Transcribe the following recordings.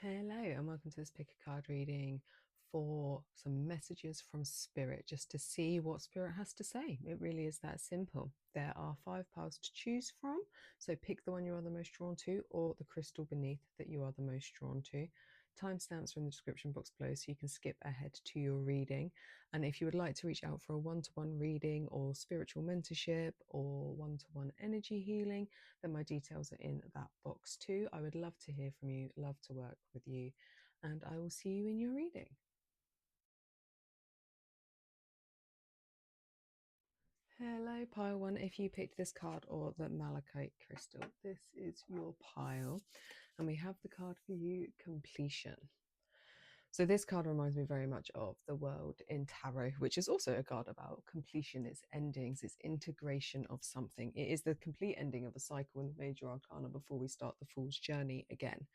Hello and welcome to this pick a card reading for some messages from Spirit, just to see what Spirit has to say. It really is that simple. There are 5 piles to choose from, so pick the one you are the most drawn to or the crystal beneath that you are the most drawn to. Timestamps are in the description box below, so you can skip ahead to your reading. And if you would like to reach out for a one-to-one reading or spiritual mentorship or one-to-one energy healing, then my details are in that box too. I would love to hear from you, love to work with you, and I will see you in your reading. Hello, pile 1. If you picked this card or the malachite crystal, this is your pile. And we have the card for you, completion. So this card reminds me very much of the world in tarot, which is also a card about completion, its endings, its integration of something. It is the complete ending of a cycle in the major arcana before we start the fool's journey again.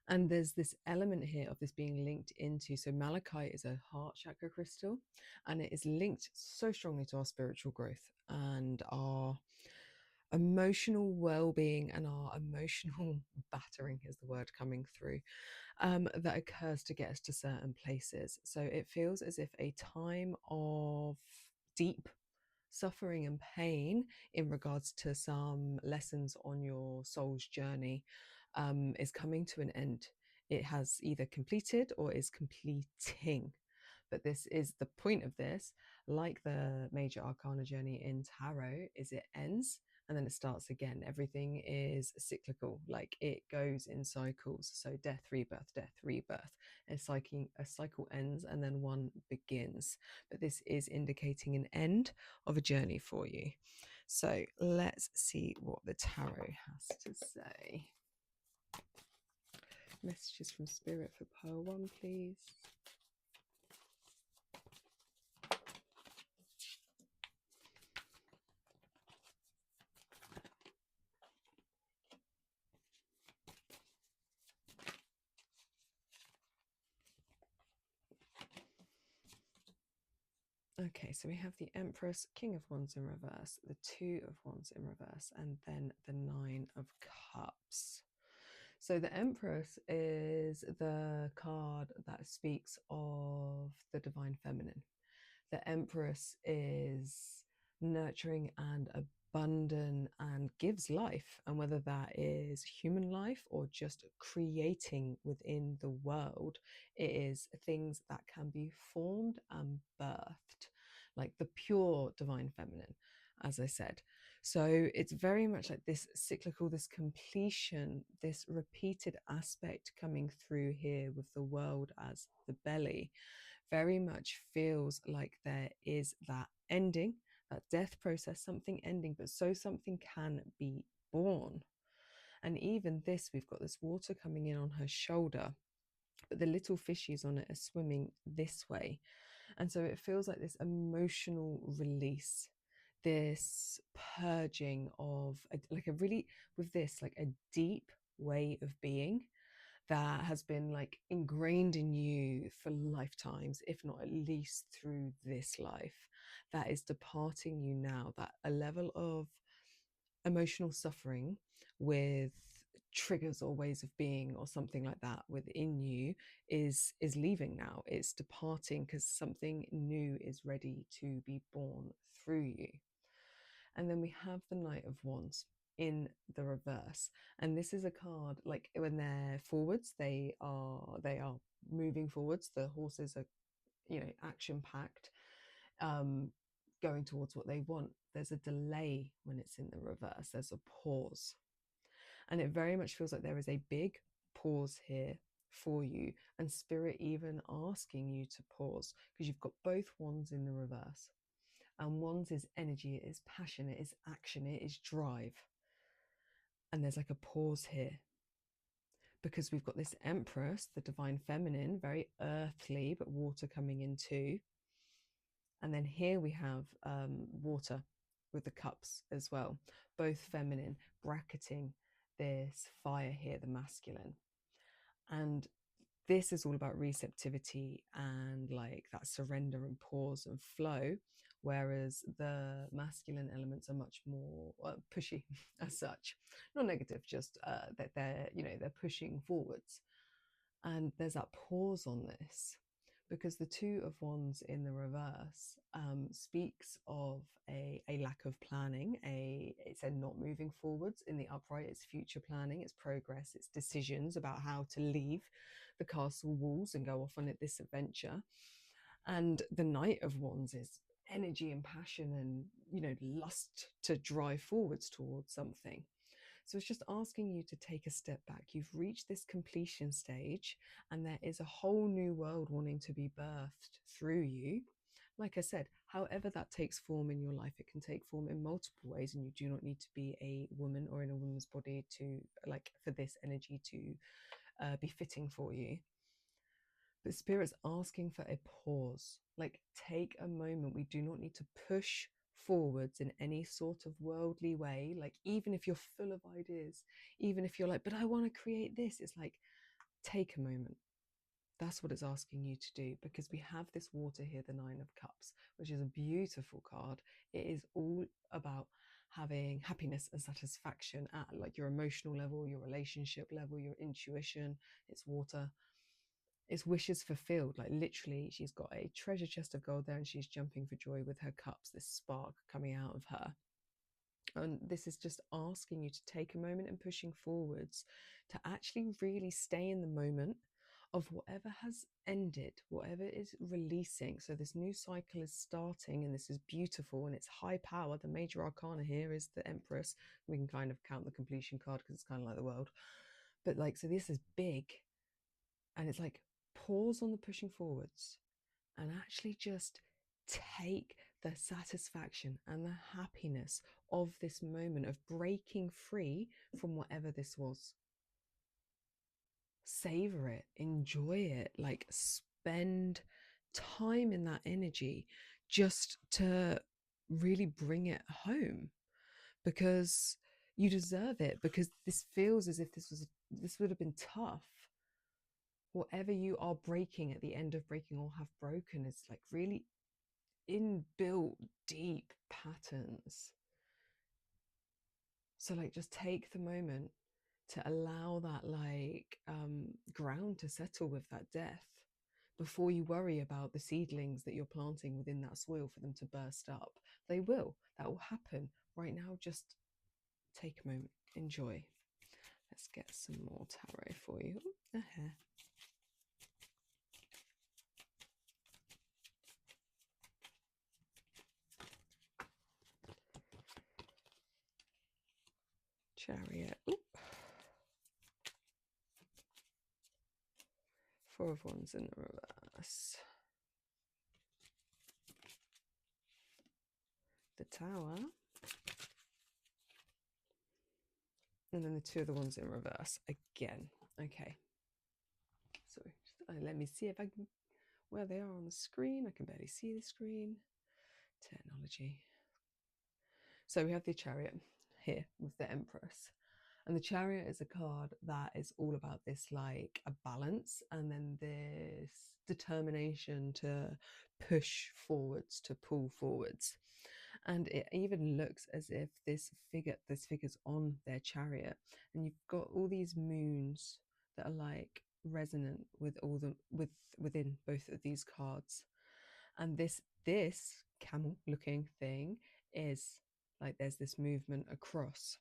And there's this element here of this being linked into, so malachite is a heart chakra crystal, and it is linked so strongly to our spiritual growth and our emotional well-being and our emotional battering is the word coming through, that occurs to get us to certain places. So it feels as if a time of deep suffering and pain in regards to some lessons on your soul's journey is coming to an end. It has either completed or is completing. But this is the point of this, like the major arcana journey in tarot, is it ends and then it starts again. Everything is cyclical, like it goes in cycles. So death, rebirth, a cycle ends and then one begins. But this is indicating an end of a journey for you. So let's see what the tarot has to say. Messages from Spirit for pile 1, please. Okay, so we have the Empress, King of Wands in reverse, the 2 of Wands in reverse, and then the 9 of Cups. So the Empress is the card that speaks of the divine feminine. The Empress is nurturing and abundant and gives life, and whether that is human life or just creating within the world, it is things that can be formed and birthed, like the pure divine feminine, as I said. So it's very much like this cyclical, this completion, this repeated aspect coming through here with the world as the belly. Very much feels like there is that ending, that death process, something ending, but so something can be born. And even this, we've got this water coming in on her shoulder, but the little fishies on it are swimming this way. And so it feels like this emotional release, this purging of like a deep way of being that has been like ingrained in you for lifetimes, if not at least through this life, that is departing you now, that a level of emotional suffering with triggers or ways of being or something like that within you is leaving now. It's departing because something new is ready to be born through you. And then we have the Knight of Wands in the reverse, and this is a card like when they're forwards, they are moving forwards, the horses are, you know, action packed, going towards what they want. There's a delay when it's in the reverse, there's a pause, and it very much feels like there is a big pause here for you, and Spirit even asking you to pause, because you've got both wands in the reverse, and wands is energy, it is passion, it is action, it is drive. And there's like a pause here because we've got this Empress, the divine feminine, very earthly, but water coming in too. And then here we have water with the cups as well, both feminine, bracketing this fire here, the masculine. And this is all about receptivity and like that surrender and pause and flow, whereas the masculine elements are much more pushy as such. Not negative, just that they're, you know, they're pushing forwards. And there's that pause on this, because the Two of Wands in the reverse speaks of a lack of planning. It's a not moving forwards. In the upright, it's future planning, it's progress, it's decisions about how to leave the castle walls and go off on this adventure. And the Knight of Wands is energy and passion and, you know, lust to drive forwards towards something. So it's just asking you to take a step back. You've reached this completion stage, and there is a whole new world wanting to be birthed through you. Like I said, however that takes form in your life, it can take form in multiple ways, and you do not need to be a woman or in a woman's body to, like, for this energy to be fitting for you. But Spirit's asking for a pause. Like, take a moment. We do not need to push forwards in any sort of worldly way. Like, even if you're full of ideas, even if you're like, but I want to create this, it's like, take a moment. That's what it's asking you to do, because we have this water here, the Nine of Cups, which is a beautiful card. It is all about having happiness and satisfaction at, like, your emotional level, your relationship level, your intuition. It's water. It's wishes fulfilled. Like, literally, she's got a treasure chest of gold there and she's jumping for joy with her cups, this spark coming out of her. And this is just asking you to take a moment and pushing forwards to actually really stay in the moment of whatever has ended, whatever is releasing. So this new cycle is starting, and this is beautiful, and it's high power. The major arcana here is the Empress. We can kind of count the completion card because it's kind of like the world. But, like, so this is big, and it's like, pause on the pushing forwards and actually just take the satisfaction and the happiness of this moment of breaking free from whatever this was. Savor it, enjoy it, like, spend time in that energy just to really bring it home, because you deserve it, because this feels as if this would have been tough. Whatever you are breaking at the end of breaking or have broken is, like, really inbuilt deep patterns. So, like, just take the moment to allow that, like, ground to settle with that death before you worry about the seedlings that you're planting within that soil for them to burst up. They will. That will happen. Right now, just take a moment, enjoy. Let's get some more tarot for you. A hair. Chariot. Ooh. Four of Wands in the reverse. The Tower. And then the Two of the Wands in reverse again. Okay. So let me see if I can, where they are on the screen. I can barely see the screen. Technology. So we have the Chariot here with the Empress. And the Chariot is a card that is all about this, like, a balance, and then this determination to push forwards, to pull forwards. And it even looks as if this figure's on their chariot, and you've got all these moons that are, like, resonant with all the within both of these cards. And this camel looking thing is like, there's this movement across,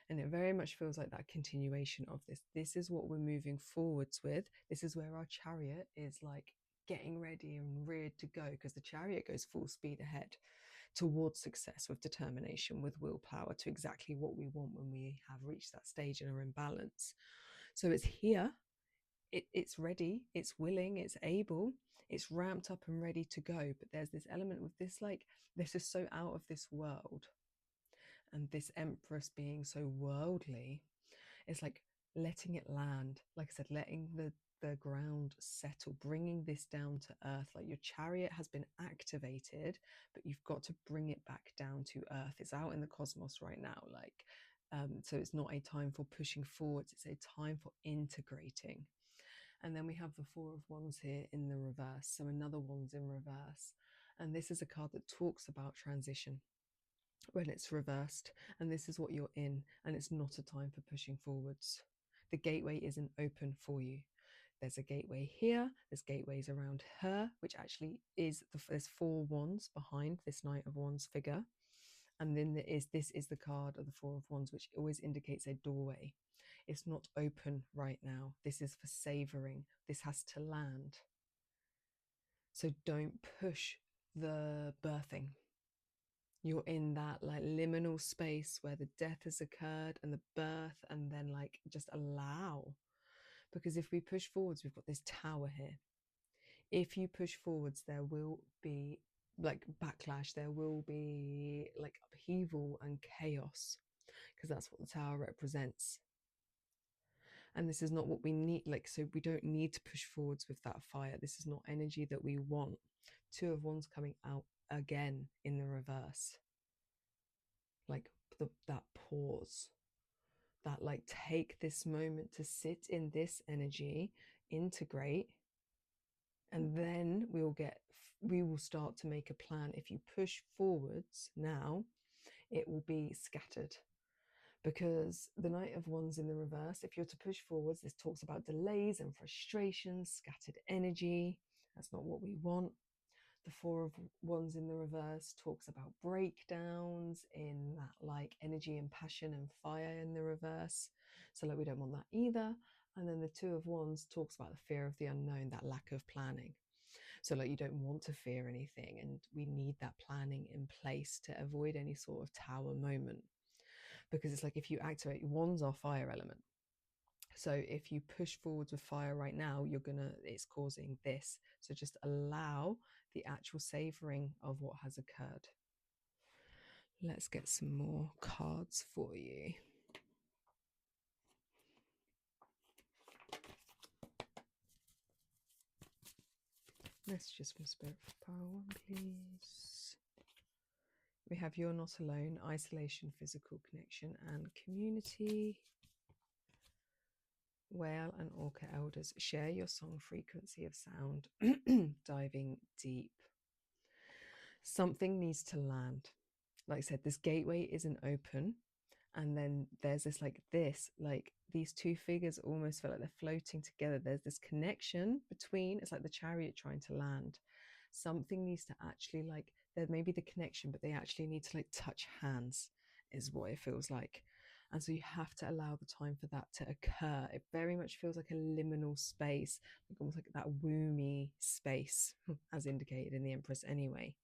and it very much feels like that continuation of this is what we're moving forwards with. This is where our chariot is, like, getting ready and reared to go, because the chariot goes full speed ahead towards success with determination, with willpower, to exactly what we want when we have reached that stage and are in balance. So it's here, it's ready, it's willing, it's able, it's ramped up and ready to go. But there's this element with this, like, this is so out of this world, and this Empress being so worldly, it's like letting it land. Like I said, letting the ground settle, bringing this down to earth. Like, your chariot has been activated, but you've got to bring it back down to earth. It's out in the cosmos right now, like, so it's not a time for pushing forwards, it's a time for integrating. And then we have the Four of Wands here in the reverse, so another Wands in reverse. And this is a card that talks about transition when it's reversed, and this is what you're in, and it's not a time for pushing forwards. The gateway isn't open for you. there's a gateway here, there's gateways around her, which actually is there's 4 wands behind this Knight of Wands figure. And then this is the card of the 4 of Wands, which always indicates a doorway. It's not open right now. This is for savoring. This has to land. So don't push the birthing. You're in that like liminal space where the death has occurred and the birth, and then like just allow. Because if we push forwards, we've got this tower here. If you push forwards, there will be like backlash, there will be like upheaval and chaos, because that's what the tower represents. And this is not what we need. Like, so we don't need to push forwards with that fire. This is not energy that we want. 2 of Wands coming out again in the reverse. Like that pause, that like take this moment to sit in this energy, integrate, and then we will start to make a plan. If you push forwards now, it will be scattered. Because the Knight of Wands in the reverse, if you're to push forwards, this talks about delays and frustrations, scattered energy. That's not what we want. The 4 of Wands in the reverse talks about breakdowns in that like energy and passion and fire in the reverse. So like we don't want that either. And then the 2 of Wands talks about the fear of the unknown, that lack of planning. So like you don't want to fear anything, and we need that planning in place to avoid any sort of tower moment. Because it's like if you activate, wands are fire element. So if you push forwards with fire right now, it's causing this. So just allow the actual savoring of what has occurred. Let's get some more cards for you. Messages from Spirit for Power 1, please. We have You're Not Alone, Isolation, Physical Connection and Community. Whale and Orca Elders, share your song frequency of sound, diving deep. Something needs to land. Like I said, this gateway isn't open. And then there's this, like these 2 figures almost feel like they're floating together. There's this connection between, it's like the chariot trying to land. Something needs to actually, like, there may be the connection, but they actually need to like touch hands, is what it feels like. And so you have to allow the time for that to occur. It very much feels like a liminal space, like almost like that womby space, as indicated in the Empress anyway.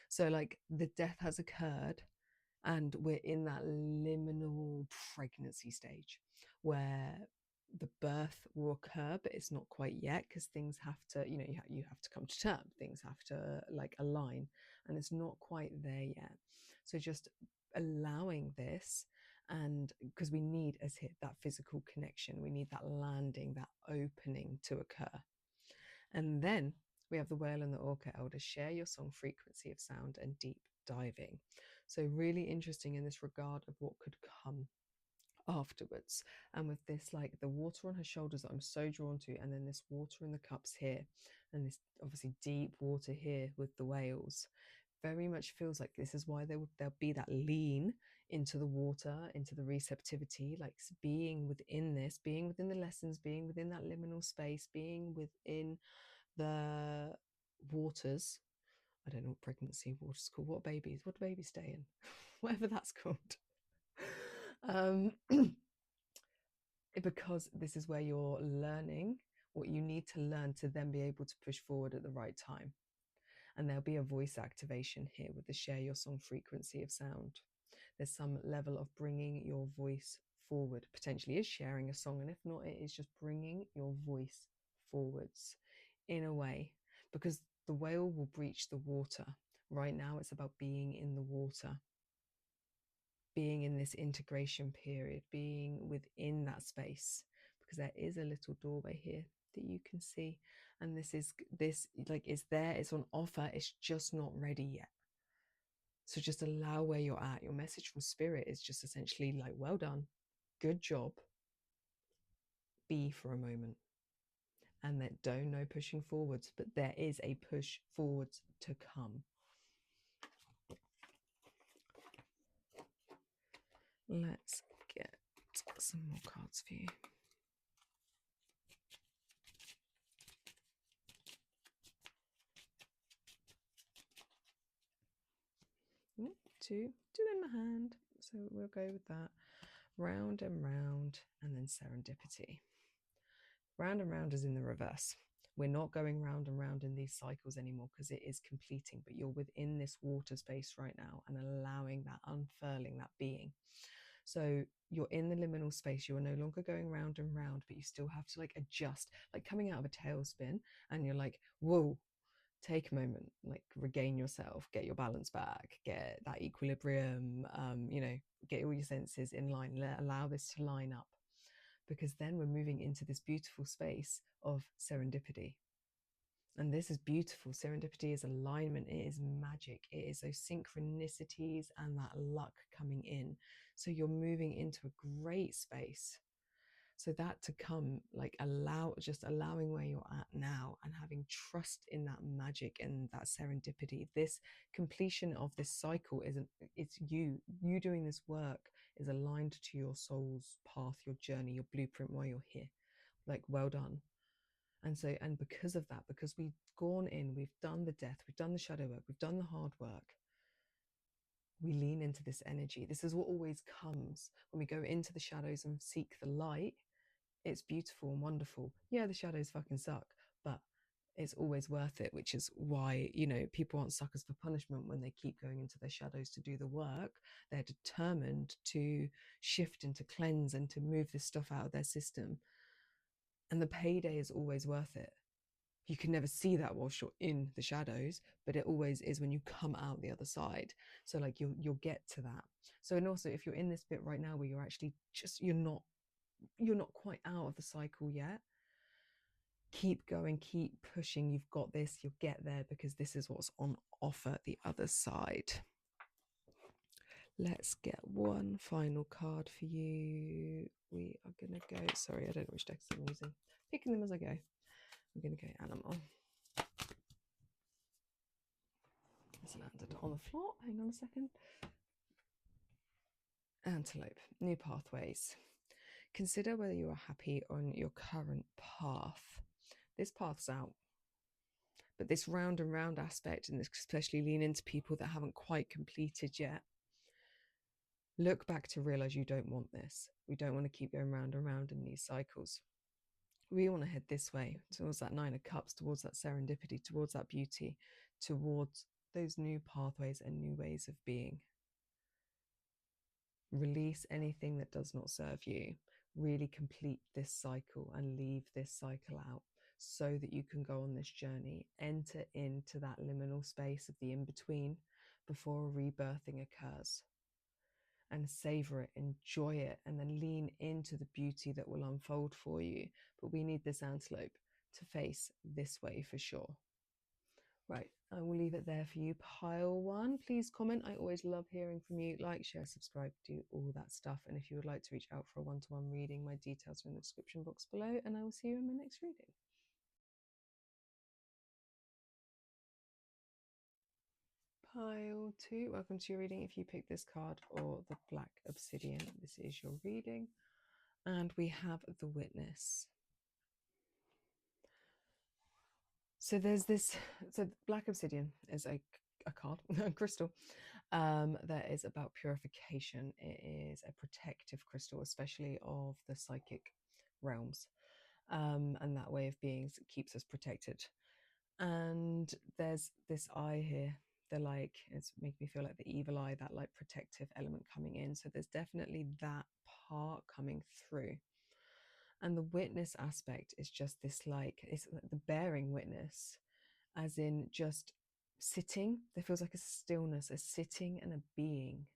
So like the death has occurred, and we're in that liminal pregnancy stage where the birth will occur, but it's not quite yet, because things have to, you have to come to terms, things have to like align, and it's not quite there yet. So just allowing this, and because we need, as hit, that physical connection, we need that landing, that opening to occur. And then we have the Whale and the Orca Elders, share your song frequency of sound and deep diving. So really interesting in this regard of what could come afterwards. And with this, like the water on her shoulders that I'm so drawn to, and then this water in the cups here, and this obviously deep water here with the whales, very much feels like this is why there'll be that lean into the water, into the receptivity, like being within this, being within the lessons, being within that liminal space, being within the waters. I don't know what pregnancy water's called. What do babies stay in? Whatever that's called. Because this is where you're learning what you need to learn to then be able to push forward at the right time. And there'll be a voice activation here with the share your song frequency of sound. There's some level of bringing your voice forward. Potentially is sharing a song, and if not, it is just bringing your voice forwards in a way, because the whale will breach the water. Right now it's about being in the water, being in this integration period, being within that space, because there is a little doorway here that you can see, and this like is there, it's on offer, it's just not ready yet. So just allow where you're at. Your message from Spirit is just essentially like, well done, good job, be for a moment. And that no pushing forwards, but there is a push forwards to come. Let's get some more cards for you. to do in my hand. So we'll go with that. Round and round, and then serendipity. Round and round is in the reverse. We're not going round and round in these cycles anymore because it is completing, but you're within this water space right now and allowing that unfurling, that being. So you're in the liminal space. You are no longer going round and round, but you still have to like adjust, like coming out of a tailspin, and you're like, whoa, take a moment, like regain yourself, get your balance back, get that equilibrium, get all your senses in line, allow this to line up, because then we're moving into this beautiful space of serendipity. And this is beautiful. Serendipity is alignment, it is magic, it is those synchronicities and that luck coming in. So you're moving into a great space. So that to come, like just allowing where you're at now and having trust in that magic and that serendipity. This completion of this cycle it's you doing this work is aligned to your soul's path, your journey, your blueprint while you're here. Like, well done. And because of that, because we've gone in, we've done the death, we've done the shadow work, we've done the hard work, we lean into this energy. This is what always comes when we go into the shadows and seek the light. It's beautiful and wonderful. Yeah, the shadows fucking suck, but it's always worth it, which is why, people aren't suckers for punishment when they keep going into their shadows to do the work. They're determined to shift and to cleanse and to move this stuff out of their system. And the payday is always worth it. You can never see that whilst you're in the shadows, but it always is when you come out the other side. So like you'll get to that. So, and also if you're in this bit right now where you're actually you're not quite out of the cycle yet, keep going, keep pushing. You've got this, you'll get there, because this is what's on offer the other side. Let's get one final card for you. We are going to go, sorry, I don't know which decks I'm using. Picking them as I go. We're going to go animal. It's landed on the floor. Hang on a second. Antelope, new pathways. Consider whether you are happy on your current path. This path's out. But this round and round aspect, and especially lean into people that haven't quite completed yet. Look back to realize you don't want this. We don't want to keep going round and round in these cycles. We want to head this way, towards that Nine of Cups, towards that serendipity, towards that beauty, towards those new pathways and new ways of being. Release anything that does not serve you. Really complete this cycle and leave this cycle out so that you can go on this journey, enter into that liminal space of the in-between before a rebirthing occurs, and savor it, enjoy it, and then lean into the beauty that will unfold for you. But we need this antelope to face this way for sure. Right, I will leave it there for you. Pile one, please comment. I always love hearing from you. Like, share, subscribe, do all that stuff. And if you would like to reach out for a one-to-one reading, my details are in the description box below, and I will see you in my next reading. Pile two, welcome to your reading. If you pick this card or the Black Obsidian, this is your reading. And we have the Witness. So there's this, so Black Obsidian is a card, a crystal, that is about purification. It is a protective crystal, especially of the psychic realms, and that way of being keeps us protected. And there's this eye here. It's making me feel like the evil eye, that like protective element coming in. So there's definitely that part coming through. And the witness aspect is just this, it's the bearing witness, as in just sitting. There feels like a stillness, a sitting and a being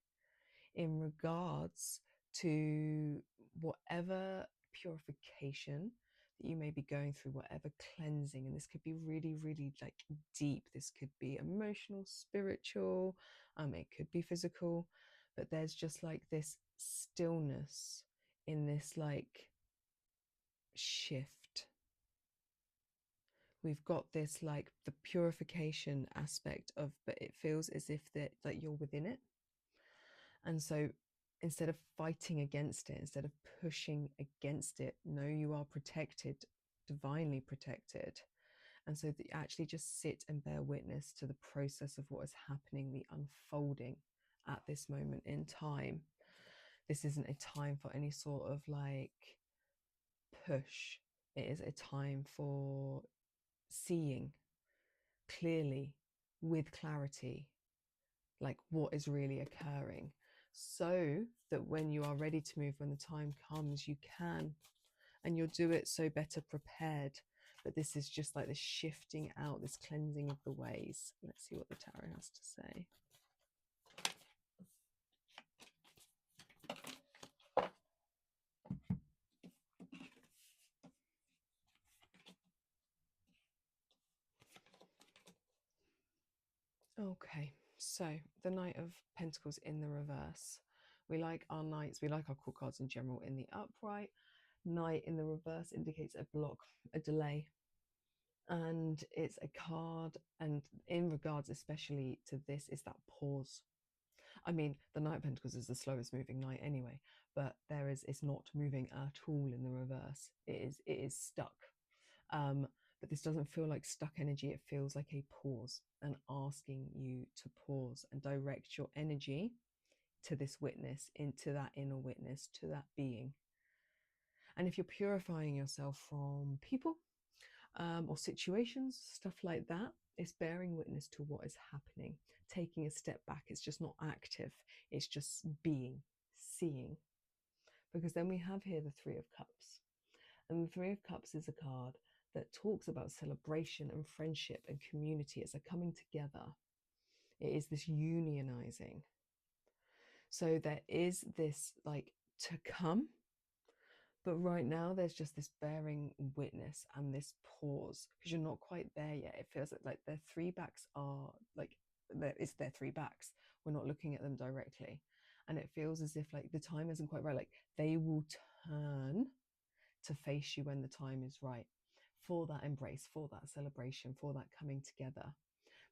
in regards to whatever purification that you may be going through, whatever cleansing. And this could be really, really like deep. This could be emotional, spiritual, it could be physical, but there's just like this stillness in this like shift. We've got this like the purification aspect of, but it feels as if that like you're within it. And so instead of fighting against it, instead of pushing against it, know you are protected, divinely protected. And so that you actually just sit and bear witness to the process of what is happening, the unfolding at this moment in time. This isn't a time for any sort of like push. It is a time for seeing clearly, with clarity, like what is really occurring, so that when you are ready to move, when the time comes, you can, and you'll do it so better prepared. But this is just like this shifting out, this cleansing of the ways. Let's see what the tarot has to say. Okay, so the Knight of Pentacles in the reverse. We like our knights, we like our court cards in general in the upright. Knight in the reverse indicates a block, a delay. And it's a card, and in regards especially to this, is that pause. I mean, the Knight of Pentacles is the slowest moving knight anyway, but it's not moving at all in the reverse. It is stuck. But this doesn't feel like stuck energy. It feels like a pause, and asking you to pause and direct your energy to this witness, into that inner witness, to that being. And if you're purifying yourself from people or situations, stuff like that, it's bearing witness to what is happening, taking a step back. It's just not active, it's just being, seeing. Because then we have here the Three of Cups. And the Three of Cups is a card that talks about celebration and friendship and community. It's a coming together. It is this unionizing. So there is this like to come, but right now there's just this bearing witness and this pause, because you're not quite there yet. It feels like their three backs are like, it's their three backs. We're not looking at them directly. And it feels as if like the time isn't quite right. Like they will turn to face you when the time is right, for that embrace, for that celebration, for that coming together.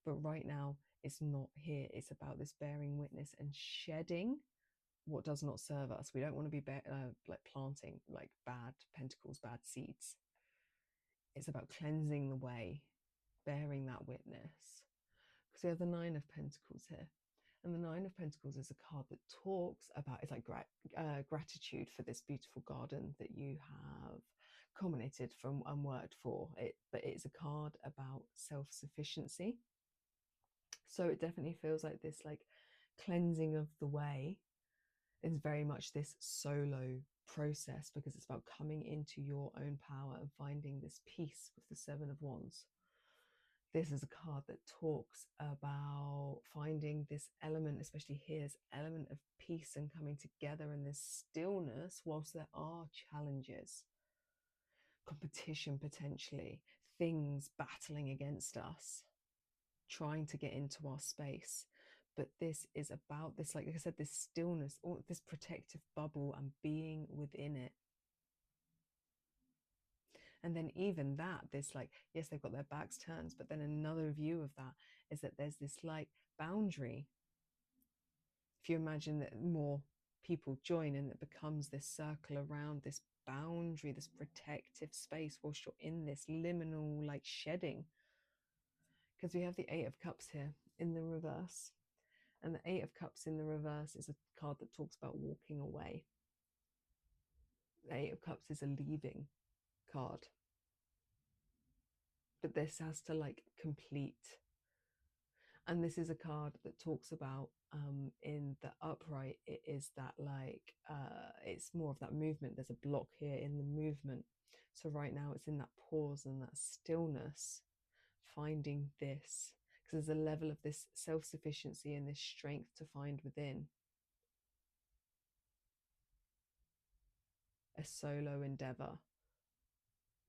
But right now it's not here. It's about this bearing witness and shedding what does not serve us. We don't want to be like planting like bad pentacles, bad seeds. It's about cleansing the way, bearing that witness. Because we have the Nine of Pentacles here. And the Nine of Pentacles is a card that talks about, it's like gratitude for this beautiful garden that you have culminated from and worked for it. But it's a card about self-sufficiency. So it definitely feels like this like cleansing of the way is very much this solo process, because it's about coming into your own power and finding this peace with the Seven of Wands. This is a card that talks about finding this element, especially here, this element of peace and coming together in this stillness, whilst there are challenges, competition potentially, things battling against us, trying to get into our space. But this is about this, like I said, this stillness, or this protective bubble, and being within it. And then even that, this like, yes, they've got their backs turned, but then another view of that is that there's this like boundary. If you imagine that more people join and it becomes this circle around this boundary, this protective space, whilst you're in this liminal like shedding. Because we have the Eight of Cups here in the reverse. And the Eight of Cups in the reverse is a card that talks about walking away. The Eight of Cups is a leaving card. But this has to like complete. And this is a card that talks about in the upright, it is that like, it's more of that movement. There's a block here in the movement. So right now it's in that pause and that stillness, finding this. Because there's a level of this self-sufficiency and this strength to find within. A solo endeavor.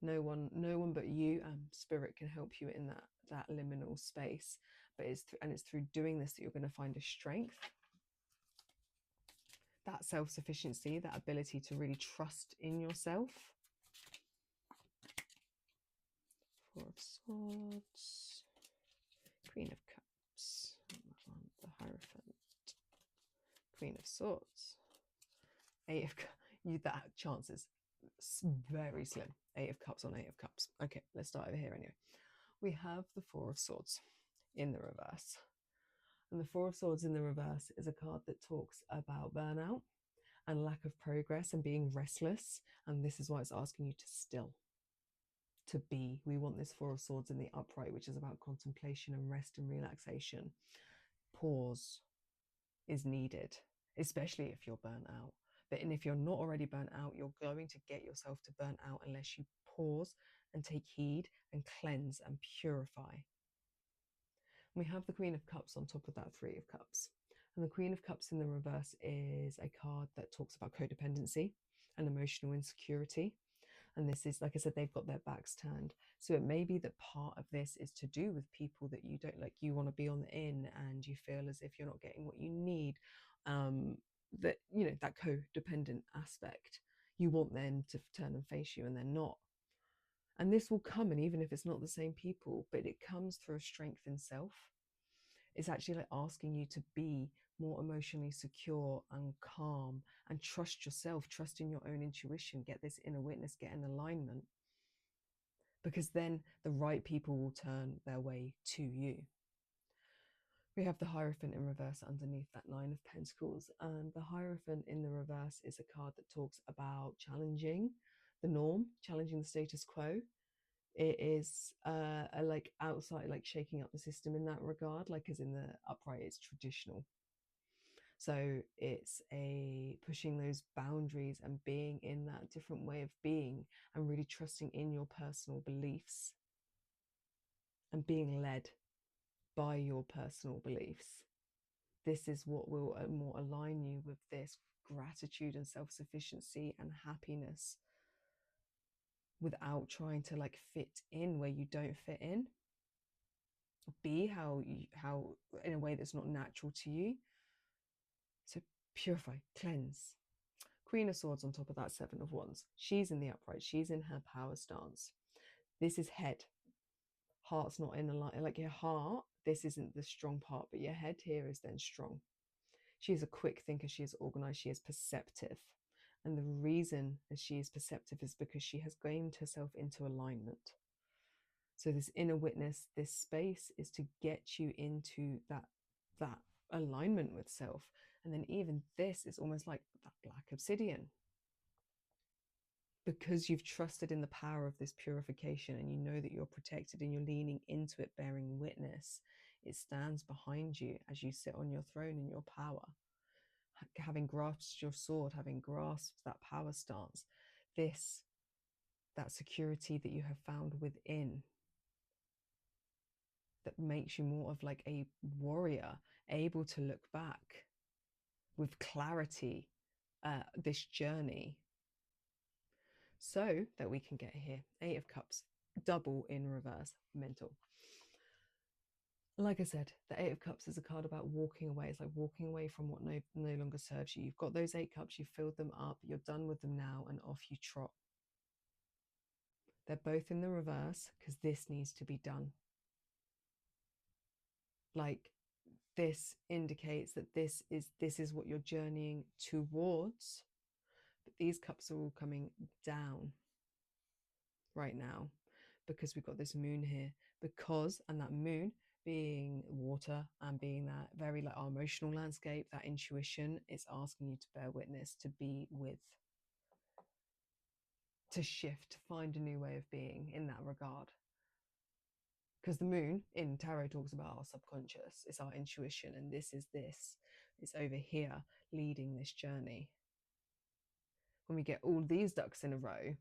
No one but you and spirit can help you in that liminal space. But it's through doing this that you're going to find a strength, that self-sufficiency, that ability to really trust in yourself. Four of Swords, Queen of Cups, the Hierophant, Queen of Swords, Eight of Cups. That chance is very slim. Eight of Cups on Eight of Cups. Okay, let's start over here anyway. We have the Four of Swords in the reverse. And the Four of Swords in the reverse is a card that talks about burnout and lack of progress and being restless. And this is why it's asking you to still, to be. We want this Four of Swords in the upright, which is about contemplation and rest and relaxation. Pause is needed, especially if you're burnt out. But and if you're not already burnt out, you're going to get yourself to burn out unless you pause and take heed and cleanse and purify. We have the Queen of Cups on top of that Three of Cups. And the Queen of Cups in the reverse is a card that talks about codependency and emotional insecurity. And this is, like I said, they've got their backs turned. So it may be that part of this is to do with people that you don't like. You want to be on the in and you feel as if you're not getting what you need. That, you know, that codependent aspect. You want them to turn and face you and they're not. And this will come, and even if it's not the same people, but it comes through a strength in self. It's actually like asking you to be more emotionally secure and calm and trust yourself, trust in your own intuition, get this inner witness, get in alignment, because then the right people will turn their way to you. We have the Hierophant in reverse underneath that Nine of Pentacles, and the Hierophant in the reverse is a card that talks about challenging the norm, challenging the status quo. It is a like outside, like shaking up the system in that regard, like as in the upright, it's traditional. So it's a pushing those boundaries and being in that different way of being and really trusting in your personal beliefs and being led by your personal beliefs. This is what will more align you with this gratitude and self-sufficiency and happiness, without trying to like fit in where you don't fit in. Be how in a way that's not natural to you. So purify, cleanse. Queen of Swords on top of that Seven of Wands. She's in the upright. She's in her power stance. This is head. Heart's not in a line. Like your heart, this isn't the strong part, but your head here is then strong. She is a quick thinker. She is organized. She is perceptive. And the reason that she is perceptive is because she has gained herself into alignment. So this inner witness, this space is to get you into that alignment with self. And then even this is almost like that black obsidian, because you've trusted in the power of this purification and you know that you're protected and you're leaning into it, bearing witness. It stands behind you as you sit on your throne in your power, having grasped your sword, having grasped that power stance, that security that you have found within, that makes you more of like a warrior, able to look back with clarity this journey, so that we can get here. Eight of Cups, double in reverse, mental. Like I said, the Eight of Cups is a card about walking away. It's like walking away from what no longer serves you. You've got those 8 cups, you've filled them up, you're done with them now, and off you trot. They're both in the reverse because this needs to be done. Like, this indicates that this is what you're journeying towards, but these cups are all coming down right now because we've got this moon here, and that moon being water and being that very like our emotional landscape, that intuition, is asking you to bear witness, to be with, to shift, to find a new way of being in that regard. Because the moon in tarot talks about our subconscious, it's our intuition, and this is over here leading this journey. When we get all these ducks in a row,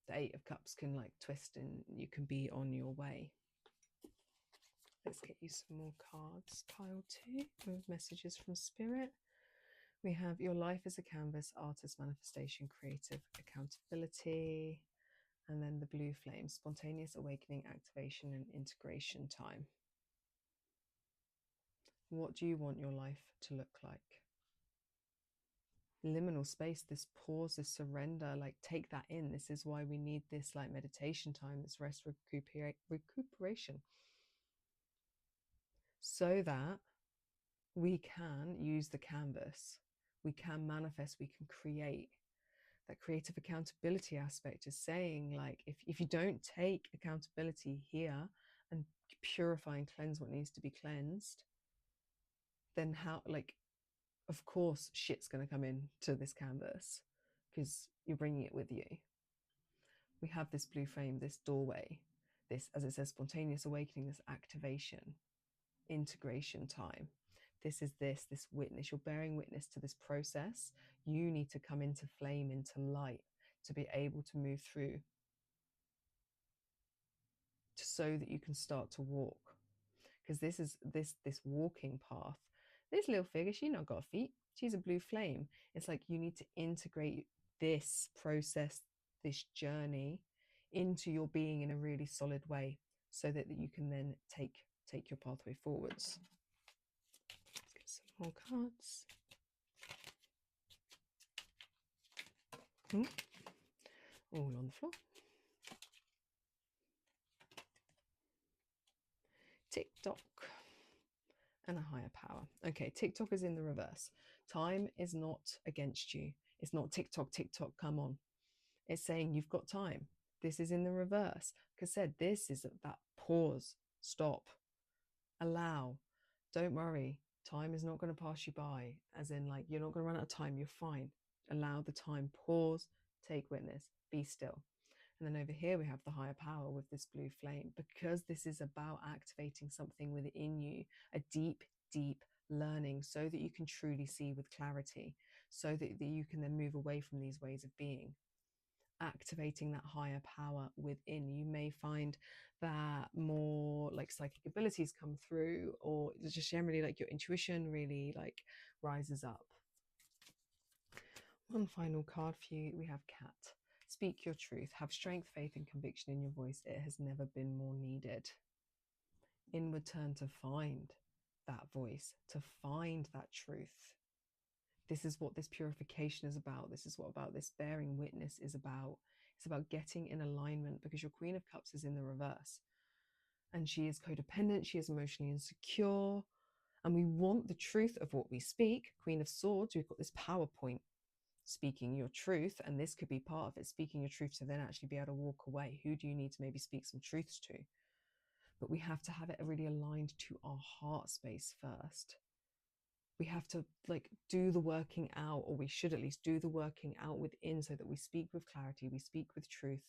the 8 of Cups can like twist and you can be on your way. Let's get you some more cards. Pile 2 with messages from Spirit. We have your life is a canvas, artist, manifestation, creative, accountability. And then the blue flame, spontaneous awakening, activation, and integration time. What do you want your life to look like? Liminal space, this pause, this surrender, like take that in. This is why we need this like meditation time, this rest, recuperation, so that we can use the canvas, we can manifest, we can create. That creative accountability aspect is saying, like, if you don't take accountability here and purify and cleanse what needs to be cleansed, then how, like, of course shit's going to come into this canvas because you're bringing it with you. We have this blue flame, this doorway, this, as it says, spontaneous awakening, this activation, integration time. This is this witness. You're bearing witness to this process. You need to come into flame, into light, to be able to move through, so that you can start to walk. Because this is this walking path. This little figure, she not got feet. She's a blue flame. It's like you need to integrate this process, this journey, into your being in a really solid way, so that you can then take your pathway forwards. Let's get some more cards. All on the floor. TikTok and a higher power. Okay, TikTok is in the reverse. Time is not against you. It's not TikTok, come on. It's saying you've got time. This is in the reverse. Like I said, this is that pause, stop, allow. Don't worry. Time is not going to pass you by. As in, like, you're not going to run out of time. You're fine. Allow the time. Pause, take witness, be still. And then over here we have the higher power with this blue flame, because this is about activating something within you, a deep, deep learning, so that you can truly see with clarity, so that you can then move away from these ways of being. Activating that higher power within. You may find that more like psychic abilities come through, or just generally like your intuition really like rises up. One final card for you. We have Cat. Speak your truth. Have strength, faith, and conviction in your voice. It has never been more needed. Inward turn to find that voice, to find that truth. This is what this purification is about. This is what about this bearing witness is about. It's about getting in alignment, because your Queen of Cups is in the reverse. And she is codependent. She is emotionally insecure. And we want the truth of what we speak. Queen of Swords, we've got this power point. Speaking your truth, and this could be part of it, speaking your truth to then actually be able to walk away. Who do you need to maybe speak some truths to? But we have to have it really aligned to our heart space first. We have to like do the working out, or we should at least do the working out within, so that we speak with clarity, we speak with truth,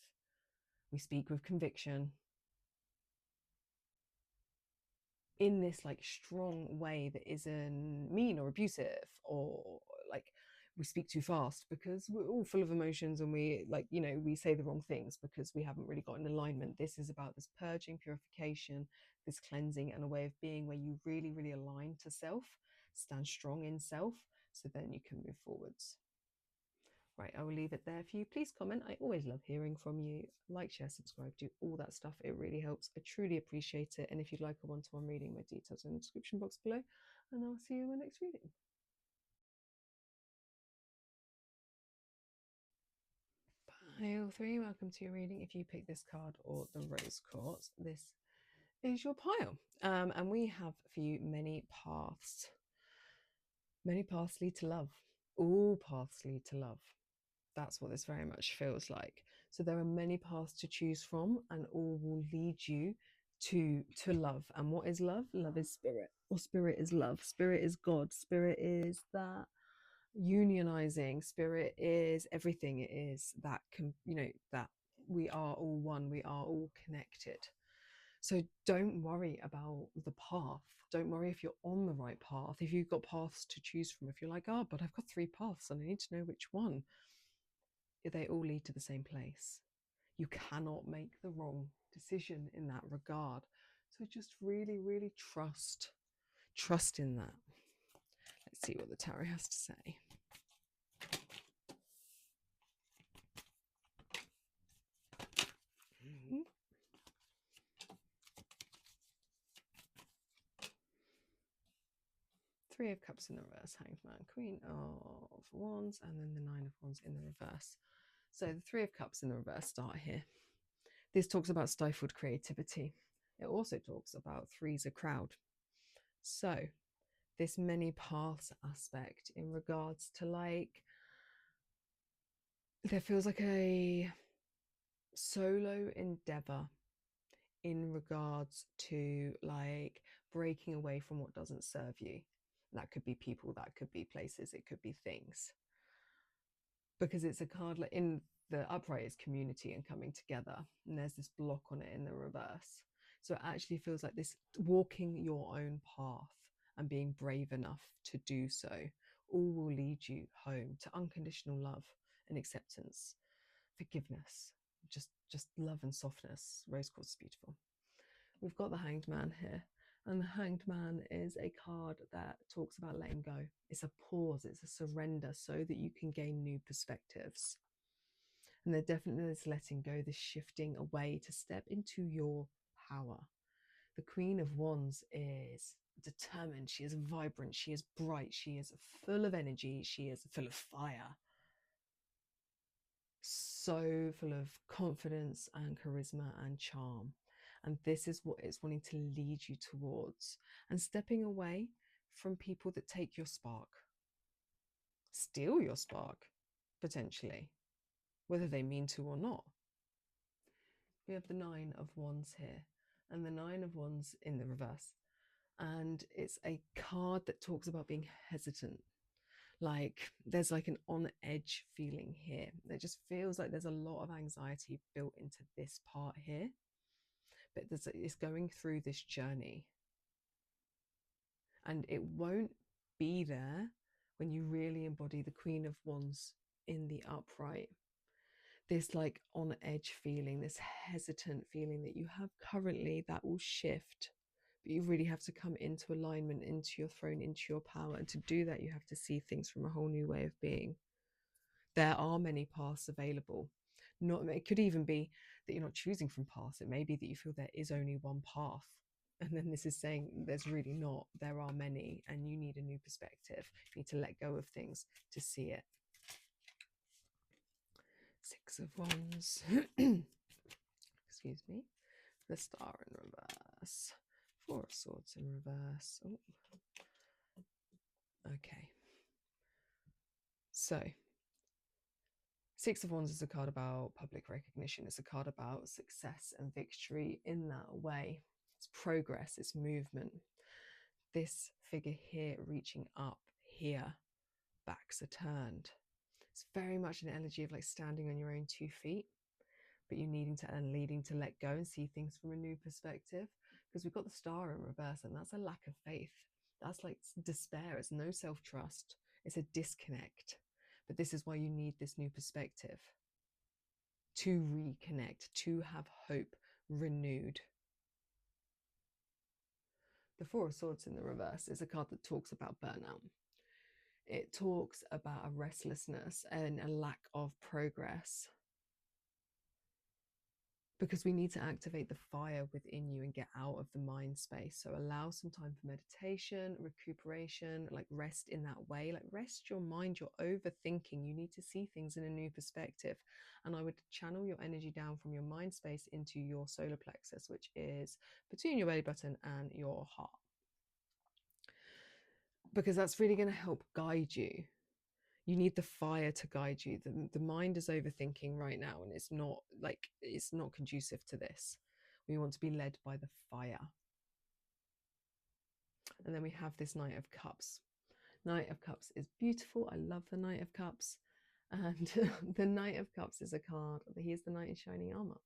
we speak with conviction, in this like strong way that isn't mean or abusive, or like we speak too fast, because we're all full of emotions, and we like, you know, we say the wrong things because we haven't really got an alignment. This is about this purging, purification, this cleansing, and a way of being where you really, really align to self, stand strong in self, so then you can move forwards. Right, I will leave it there for you. Please comment. I always love hearing from you. Like, share, subscribe, do all that stuff. It really helps. I truly appreciate it. And if you'd like a one-to-one reading, my details are in the description box below. And I'll see you in my next reading. Pile 3, welcome to your reading. If you pick this card or the rose quartz, this is your pile. And we have for you many paths. Many paths lead to love. All paths lead to love. That's what this very much feels like. So there are many paths to choose from, and all will lead you to love. And what is love? Love is spirit, or spirit is love. Spirit is God. Spirit is that unionizing. Spirit is everything. It is that, you know, that we are all one. We are all connected. So don't worry about the path. Don't worry if you're on the right path. If you've got paths to choose from, if you're like, oh, but I've got 3 paths and I need to know which one. They all lead to the same place. You cannot make the wrong decision in that regard. So just really, really trust in that. Let's see what the tarot has to say. Three of Cups in the reverse, Hanged Man, Queen of Wands, and then the Nine of Wands in the reverse. So the Three of Cups in the reverse start here. This talks about stifled creativity. It also talks about three's a crowd. So this many paths aspect in regards to like, there feels like a solo endeavor in regards to like breaking away from what doesn't serve you. That could be people, that could be places, it could be things. Because it's a card like in the upright is community and coming together, and there's this block on it in the reverse. So it actually feels like this walking your own path and being brave enough to do so all will lead you home to unconditional love and acceptance, forgiveness, just love and softness. Rose quartz is beautiful. We've got the Hanged Man here, and the Hanged Man is a card that talks about letting go. It's a pause, it's a surrender so that you can gain new perspectives. And there definitely is letting go, this shifting away to step into your power. The Queen of Wands is determined, she is vibrant, she is bright, she is full of energy, she is full of fire. So full of confidence and charisma and charm. And this is what it's wanting to lead you towards. And stepping away from people that take your spark, steal your spark, potentially, whether they mean to or not. We have the Nine of Wands here, and the Nine of Wands in the reverse. And it's a card that talks about being hesitant. Like there's like an on edge feeling here. It just feels like there's a lot of anxiety built into this part here. But it's going through this journey. And it won't be there when you really embody the Queen of Wands in the upright. This like on edge feeling, this hesitant feeling that you have currently, that will shift. But you really have to come into alignment, into your throne, into your power. And to do that, you have to see things from a whole new way of being. There are many paths available. It could even be that you're not choosing from paths. It may be that you feel there is only one path. And then this is saying there's really not. There are many, and you need a new perspective. You need to let go of things to see it. Six of Wands. Excuse me. The Star in reverse. Four of Swords in reverse. Oh. Okay. So, Six of Wands is a card about public recognition. It's a card about success and victory in that way. It's progress, it's movement. This figure here reaching up here, backs are turned. It's very much an energy of like standing on your own 2 feet, but you needing to and leading to let go and see things from a new perspective. Because we've got the Star in reverse, and that's a lack of faith. That's like despair. It's no self-trust. It's a disconnect. But this is why you need this new perspective to reconnect, to have hope renewed. The Four of Swords in the reverse is a card that talks about burnout. It talks about a restlessness and a lack of progress. Because we need to activate the fire within you and get out of the mind space. So allow some time for meditation, recuperation, like rest in that way. Like rest your mind, you're overthinking. You need to see things in a new perspective. And I would channel your energy down from your mind space into your solar plexus, which is between your belly button and your heart. Because that's really going to help guide you. You need the fire to guide you. The mind is overthinking right now, and it's not conducive to this. We want to be led by the fire. And then we have this Knight of Cups. Knight of Cups is beautiful. I love the Knight of Cups. And the Knight of Cups is a card. He is the knight in shining armor.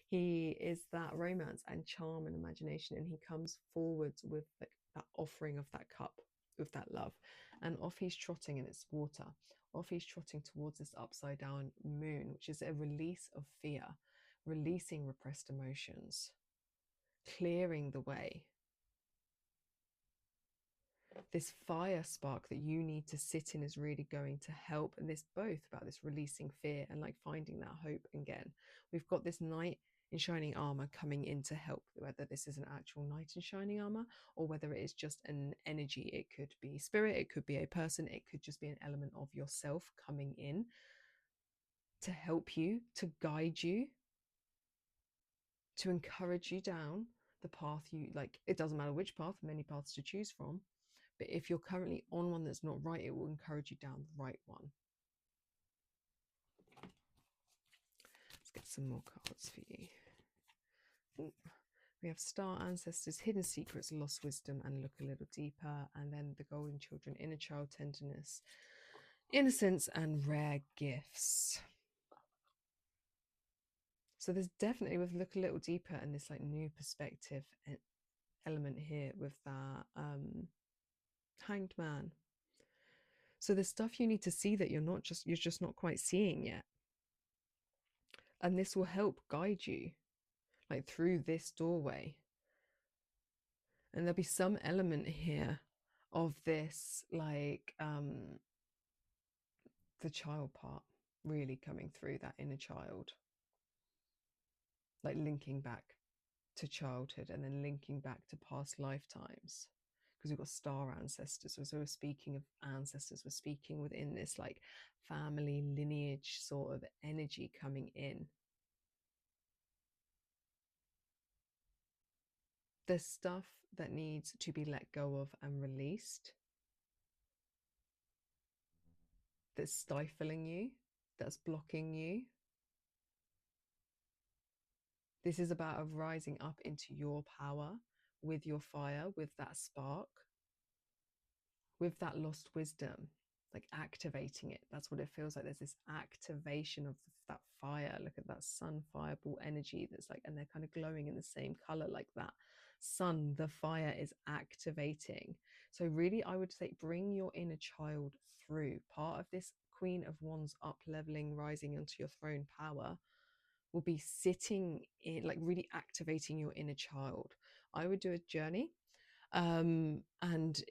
He is that romance and charm and imagination, and he comes forwards with like that offering of that cup, with that love. And off he's trotting, and it's water. Off he's trotting towards this upside down moon, which is a release of fear, releasing repressed emotions, clearing the way. This fire spark that you need to sit in is really going to help. And this both about this releasing fear and like finding that hope again. We've got this knight in shining armor coming in to help, whether this is an actual knight in shining armor or whether it is just an energy. It could be spirit, it could be a person, it could just be an element of yourself coming in to help you, to guide you, to encourage you down the path you like. It doesn't matter which path, many paths to choose from, but if you're currently on one that's not right, it will encourage you down the right one. Let's get some more cards for you. Ooh. We have star ancestors, hidden secrets, lost wisdom, and look a little deeper. And then the golden children, inner child tenderness, innocence, and rare gifts. So there's definitely, with look a little deeper and this like new perspective element here with that hanged man. So there's stuff you need to see that you're just not quite seeing yet. And this will help guide you like through this doorway. And there'll be some element here of this, like the child part really coming through, that inner child, like linking back to childhood and then linking back to past lifetimes, because we've got star ancestors. So we're speaking of ancestors, we're speaking within this like family lineage sort of energy coming in. There's stuff that needs to be let go of and released, that's stifling you, that's blocking you. This is about rising up into your power with your fire, with that spark, with that lost wisdom, like activating it. That's what it feels like. There's this activation of that fire. Look at that sun fireball energy that's like, and they're kind of glowing in the same color like that. Sun, the fire is activating. So really, I would say bring your inner child through. Part of this Queen of Wands up leveling, rising into your throne power will be sitting in, like really activating your inner child. I would do a journey. And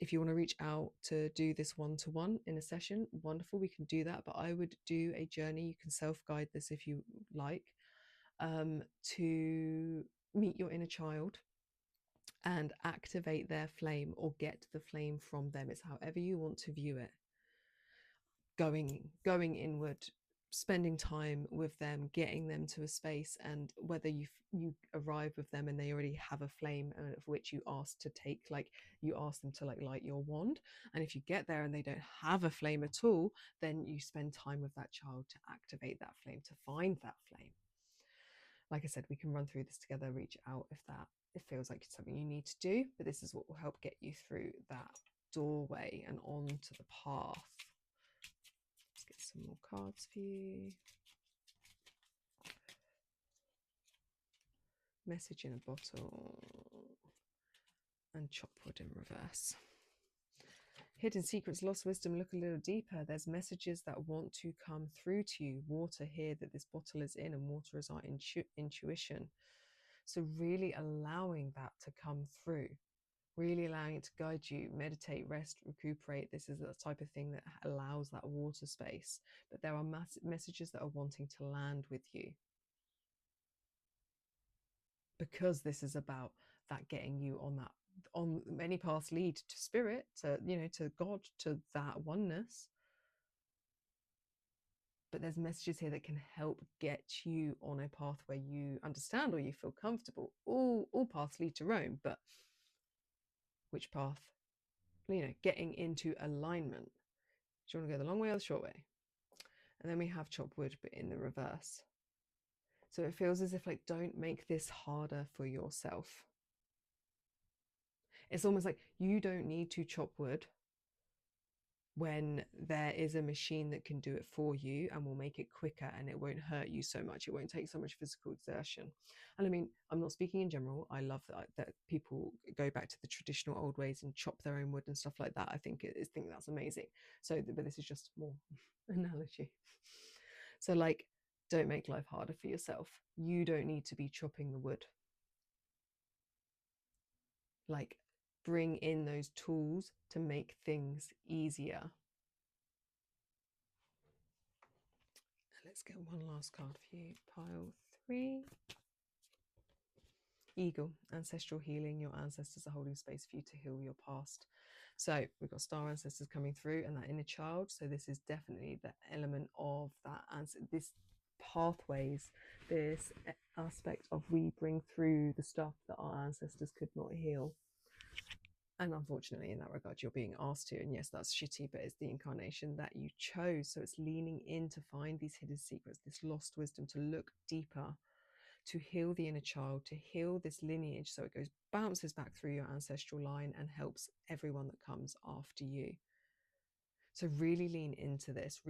if you want to reach out to do this one-to-one in a session, wonderful, we can do that. But I would do a journey. You can self-guide this if you like, to meet your inner child and activate their flame or get the flame from them. It's however you want to view it. Going inward, spending time with them, getting them to a space, and whether you arrive with them and they already have a flame of which you ask to take, like you ask them to like light your wand, and if you get there and they don't have a flame at all, then you spend time with that child to activate that flame, to find that flame. Like I said, we can run through this together, reach out if it feels like it's something you need to do, but this is what will help get you through that doorway and onto the path. Let's get some more cards for you. Message in a bottle and chopwood in reverse. Hidden secrets, lost wisdom, look a little deeper. There's messages that want to come through to you. Water here that this bottle is in, and water is our intuition. So really allowing that to come through, really allowing it to guide you. Meditate, rest, recuperate. This is the type of thing that allows that water space. But there are messages that are wanting to land with you, because this is about that getting you on many paths lead to spirit, to to God, to that oneness. But there's messages here that can help get you on a path where you understand or you feel comfortable. All paths lead to Rome, but which path? Getting into alignment. Do you want to go the long way or the short way? And then we have chop wood, but in the reverse. So it feels as if like, don't make this harder for yourself. It's almost like you don't need to chop wood when there is a machine that can do it for you and will make it quicker, and it won't hurt you so much. It won't take so much physical exertion. And I mean, I'm not speaking in general. I love that people go back to the traditional old ways and chop their own wood and stuff like that. I think that's amazing. So, but this is just more analogy. So like, don't make life harder for yourself. You don't need to be chopping the wood. Like, bring in those tools to make things easier. Let's get one last card for you. Pile 3. Eagle, ancestral healing. Your ancestors are holding space for you to heal your past. So we've got star ancestors coming through and that inner child. So this is definitely the element of that answer, this pathways, this aspect of we bring through the stuff that our ancestors could not heal. And unfortunately, in that regard, you're being asked to. And yes, that's shitty, but it's the incarnation that you chose. So it's leaning in to find these hidden secrets, this lost wisdom, to look deeper, to heal the inner child, to heal this lineage, so it bounces back through your ancestral line and helps everyone that comes after you. So really lean into this,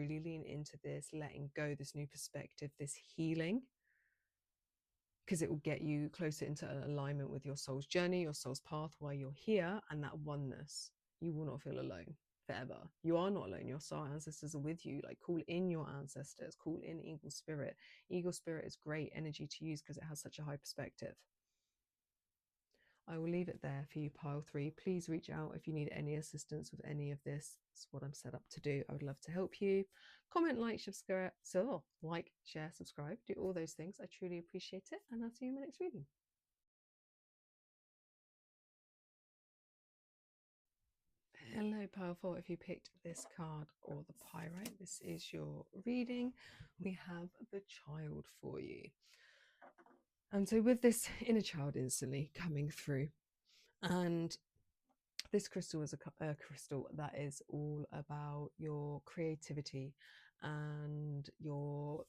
letting go, this new perspective, this healing, because it will get you closer into alignment with your soul's journey, your soul's path, why you're here, and that oneness. You will not feel alone forever. You are not alone. Your soul ancestors are with you. Like, call in your ancestors, call in Eagle Spirit. Eagle Spirit is great energy to use because it has such a high perspective. I will leave it there for you, pile 3. Please reach out if you need any assistance with any of this. It's what I'm set up to do. I would love to help you. Comment, like, subscribe, share, subscribe, do all those things. I truly appreciate it, and I'll see you in my next reading. Hello, pile 4. If you picked this card or the pyrite, this is your reading. We have the child for you. And so with this inner child instantly coming through, and this crystal is a crystal that is all about your creativity and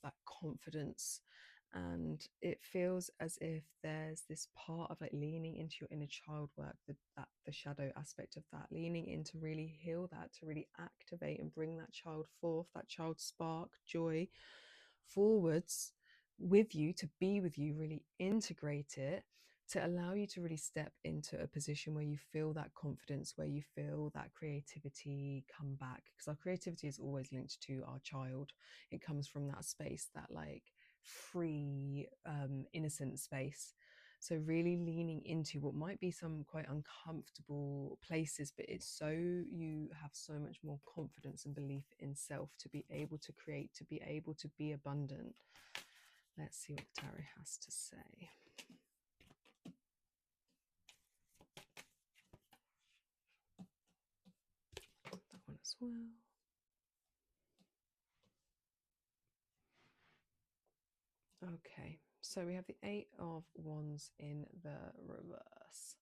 that confidence. And it feels as if there's this part of like leaning into your inner child work, the shadow aspect of that, leaning in to really heal that, to really activate and bring that child forth, that child spark, joy forwards with you, to be with you, really integrate it, to allow you to really step into a position where you feel that confidence, where you feel that creativity come back. Because our creativity is always linked to our child. It comes from that space, that like free, innocent space. So really leaning into what might be some quite uncomfortable places, but it's so you have so much more confidence and belief in self to be able to create, to be able to be abundant. Let's see what the tarot has to say. That one as well. Okay, so we have the 8 of Wands in the reverse.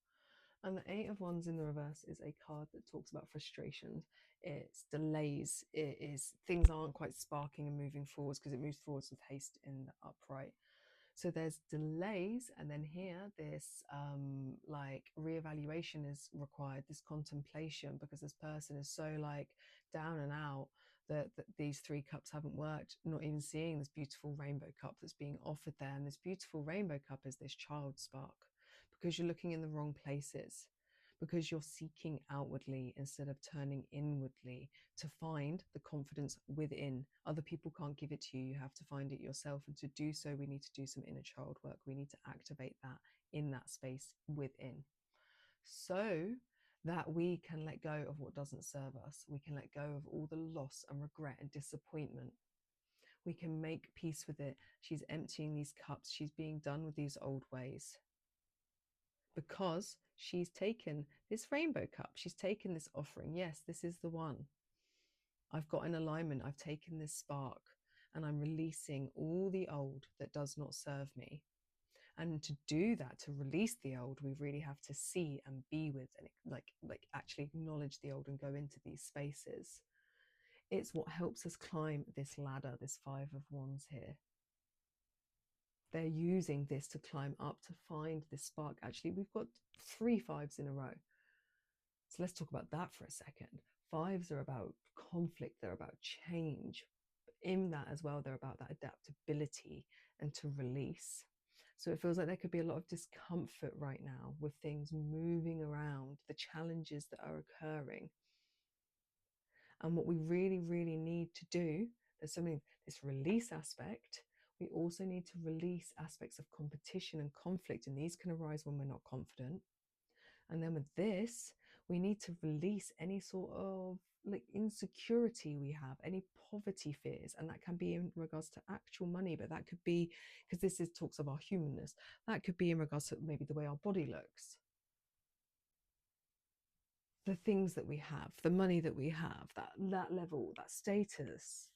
And the 8 of Wands in the reverse is a card that talks about frustrations. It's delays. It is things aren't quite sparking and moving forwards, because it moves forwards with haste in the upright. So there's delays, and then here this like reevaluation is required, this contemplation, because this person is so like down and out that these 3 cups haven't worked, not even seeing this beautiful rainbow cup that's being offered there. And this beautiful rainbow cup is this child spark, because you're looking in the wrong places, because you're seeking outwardly instead of turning inwardly to find the confidence within. Other people can't give it to you. You have to find it yourself. And to do so, we need to do some inner child work. We need to activate that in that space within, so that we can let go of what doesn't serve us. We can let go of all the loss and regret and disappointment. We can make peace with it. She's emptying these cups. She's being done with these old ways, because she's taken this rainbow cup. She's taken this offering. Yes, this is the one. I've got an alignment. I've taken this spark, and I'm releasing all the old that does not serve me. And to do that, to release the old, we really have to see and be with, and like actually acknowledge the old and go into these spaces. It's what helps us climb this ladder, this 5 of Wands here. They're using this to climb up, to find this spark. Actually, we've got 3 5s in a row. So let's talk about that for a second. 5s are about conflict. They're about change. But in that as well, they're about that adaptability and to release. So it feels like there could be a lot of discomfort right now with things moving around, the challenges that are occurring. And what we really, really need to do, there's something, this release aspect. We also need to release aspects of competition and conflict, and these can arise when we're not confident. And then with this, we need to release any sort of like insecurity we have, any poverty fears, and that can be in regards to actual money, but that could be, because this is talks of our humanness, that could be in regards to maybe the way our body looks, the things that we have, the money that we have, that level, that status.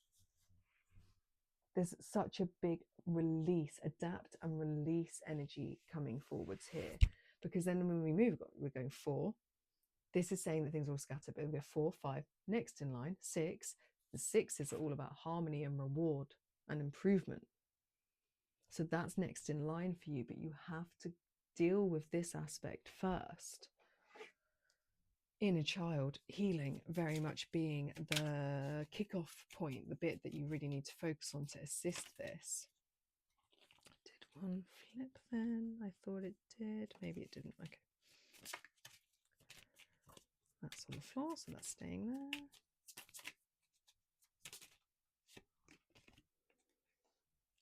There's such a big release, adapt and release energy coming forwards here, because then when we move, we're going 4. This is saying that things will scatter, but we're 4, 5, next in line, 6. The 6 is all about harmony and reward and improvement. So that's next in line for you, but you have to deal with this aspect first. Inner child healing very much being the kickoff point, the bit that you really need to focus on to assist this. Did one flip then? I thought it did. Maybe it didn't. Okay. That's on the floor, so that's staying there.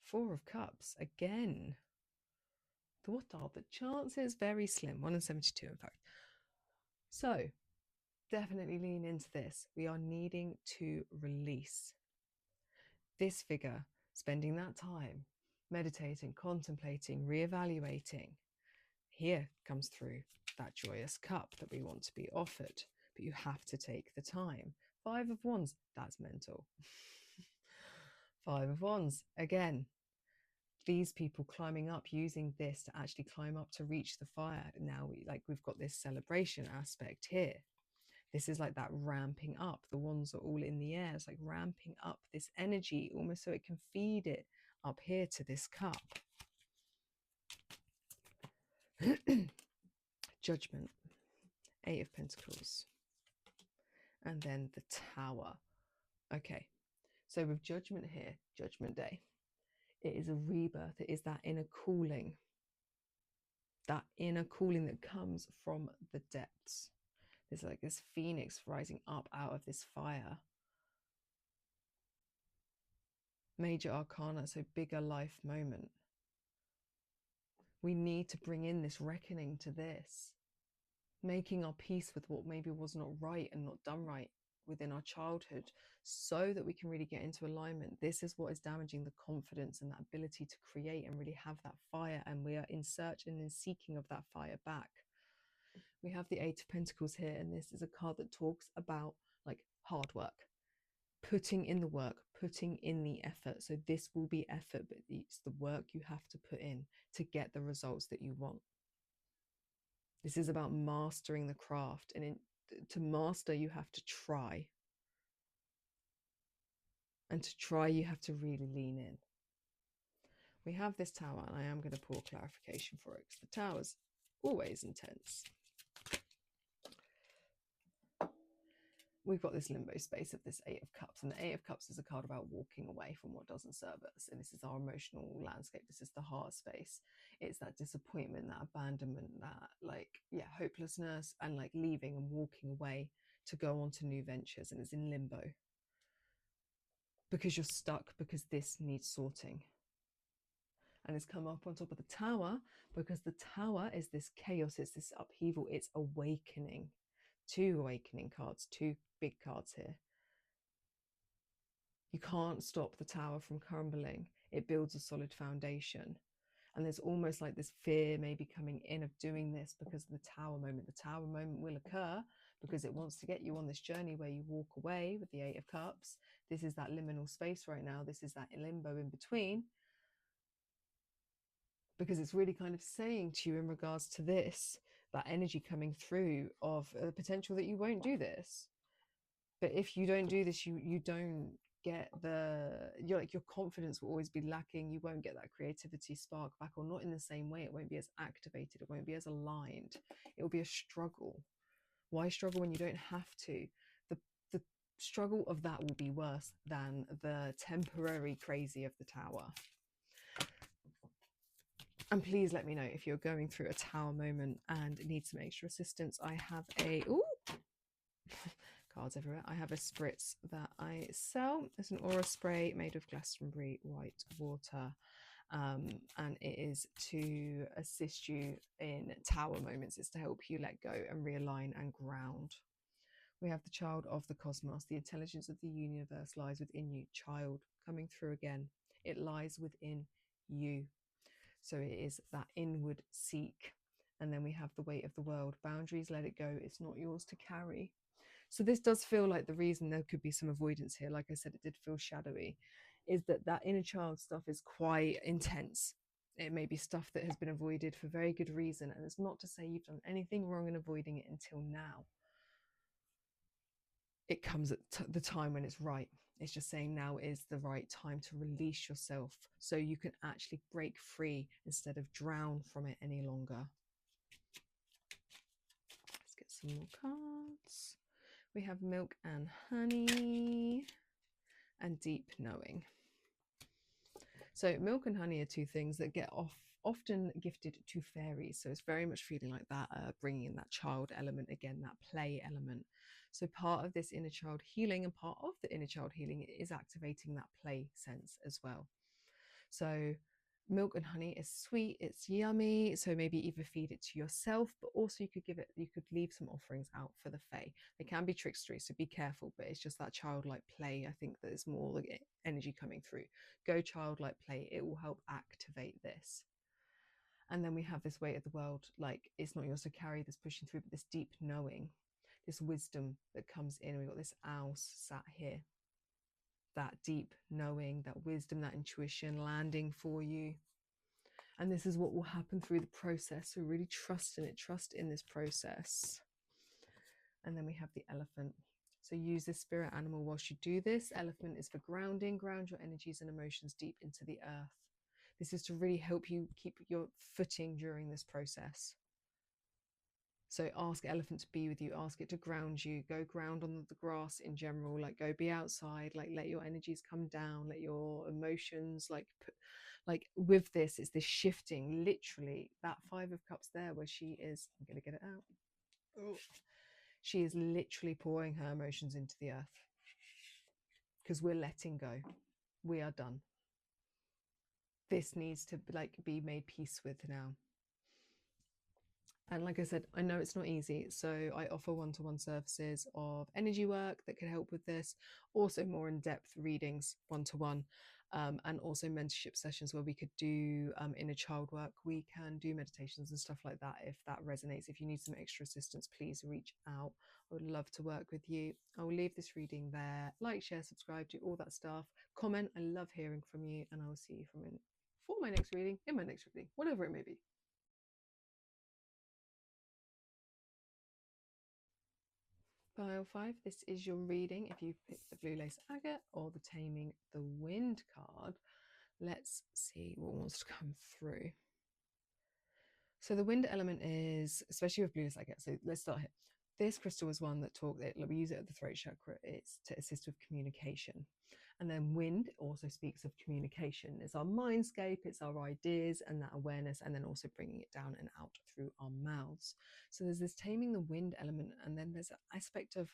Four of Cups again. What are the chances? Very slim. 1 in 72, in fact. So definitely lean into this. We are needing to release. This figure, spending that time meditating, contemplating, reevaluating, here comes through that joyous cup that we want to be offered, but you have to take the time. 5 of Wands, that's mental. 5 of Wands, again, these people climbing up, using this to actually climb up to reach the fire. Now we've got this celebration aspect here. This is like that ramping up. The wands are all in the air. It's like ramping up this energy almost so it can feed it up here to this cup. Judgment, 8 of Pentacles, and then the Tower. Okay, so with Judgment here, Judgment Day, it is a rebirth. It is that inner calling. That inner calling that comes from the depths. There's like this phoenix rising up out of this fire. Major arcana, so bigger life moment. We need to bring in this reckoning to this. Making our peace with what maybe was not right and not done right within our childhood, so that we can really get into alignment. This is what is damaging the confidence and that ability to create and really have that fire, and we are in search and in seeking of that fire back. We have the 8 of Pentacles here, and this is a card that talks about like hard work, putting in the work, putting in the effort. So this will be effort, but it's the work you have to put in to get the results that you want. This is about mastering the craft, and to master you have to try, and to try you have to really lean in. We have this Tower, and I am going to pull clarification for it because the Tower's always intense. We've got this limbo space of this 8 of Cups, and the 8 of Cups is a card about walking away from what doesn't serve us. And this is our emotional landscape. This is the heart space. It's that disappointment, that abandonment, that hopelessness, and like leaving and walking away to go on to new ventures. And it's in limbo because you're stuck, because this needs sorting. And it's come up on top of the Tower because the Tower is this chaos, it's this upheaval, it's awakening. 2 awakening cards, 2 big cards here. You can't stop the Tower from crumbling. It builds a solid foundation. And there's almost like this fear maybe coming in of doing this because of the Tower moment. The Tower moment will occur because it wants to get you on this journey where you walk away with the 8 of Cups. This is that liminal space right now. This is that limbo in between. Because it's really kind of saying to you in regards to this, that energy coming through of the potential that you won't do this. But if you don't do this, you don't get your confidence will always be lacking. You won't get that creativity spark back, or not in the same way. It won't be as activated. It won't be as aligned. It will be a struggle. Why struggle when you don't have to? The struggle of that will be worse than the temporary crazy of the Tower. And please let me know if you're going through a Tower moment and need some extra assistance. I have cards everywhere. I have a spritz that I sell. It's an aura spray made of Glastonbury white water. And it is to assist you in Tower moments. It's to help you let go and realign and ground. We have the child of the cosmos. The intelligence of the universe lies within you. Child coming through again. It lies within you. So it is that inward seek. And then we have the weight of the world. Boundaries, let it go. It's not yours to carry. So this does feel like the reason there could be some avoidance here. Like I said, it did feel shadowy. Is that inner child stuff is quite intense. It may be stuff that has been avoided for very good reason. And it's not to say you've done anything wrong in avoiding it until now. It comes at the time when it's right. It's just saying now is the right time to release yourself so you can actually break free instead of drown from it any longer. Let's get some more cards. We have milk and honey and deep knowing. So milk and honey are two things that get often gifted to fairies. So it's very much feeling like that, bringing in that child element again, that play element. So part of this inner child healing and part of the inner child healing is activating that play sense as well. So milk and honey is sweet, it's yummy, so maybe either feed it to yourself, but also you could leave some offerings out for the fae. They can be trickstery, so be careful, but it's just that childlike play. I think there's more like energy coming through. Go childlike play, it will help activate this. And then we have this weight of the world, like it's not yours to carry, this pushing through, but this deep knowing, this wisdom that comes in. We've got this owl sat here, that deep knowing, that wisdom, that intuition landing for you. And this is what will happen through the process. So really trust in it, trust in this process. And then we have the elephant. So use this spirit animal whilst you do this. Elephant is for grounding, ground your energies and emotions deep into the earth. This is to really help you keep your footing during this process. So ask elephant to be with you, ask it to ground you, go ground on the grass in general, like go be outside, like let your energies come down, let your emotions like with this, it's this shifting, literally that 5 of Cups there where she is, I'm going to get it out. Oh. She is literally pouring her emotions into the earth because we're letting go. We are done. This needs to like be made peace with now. And like I said, I know it's not easy, so I offer one-to-one services of energy work that can help with this, also more in-depth readings one-to-one, and also mentorship sessions where we could do inner child work. We can do meditations and stuff like that if that resonates. If you need some extra assistance, please reach out. I would love to work with you. I will leave this reading there. Like, share, subscribe, do all that stuff. Comment. I love hearing from you, and I will see you for my next reading, in my next reading, whatever it may be. Pile 5, this is your reading. If you pick the Blue Lace Agate or the Taming the Wind card, let's see what wants to come through. So the wind element is, especially with Blue Lace Agate, so let's start here. This crystal is one that we use it at the throat chakra. It's to assist with communication. And then wind also speaks of communication. It's our mindscape, it's our ideas and that awareness, and then also bringing it down and out through our mouths. So there's this taming the wind element, and then there's an aspect of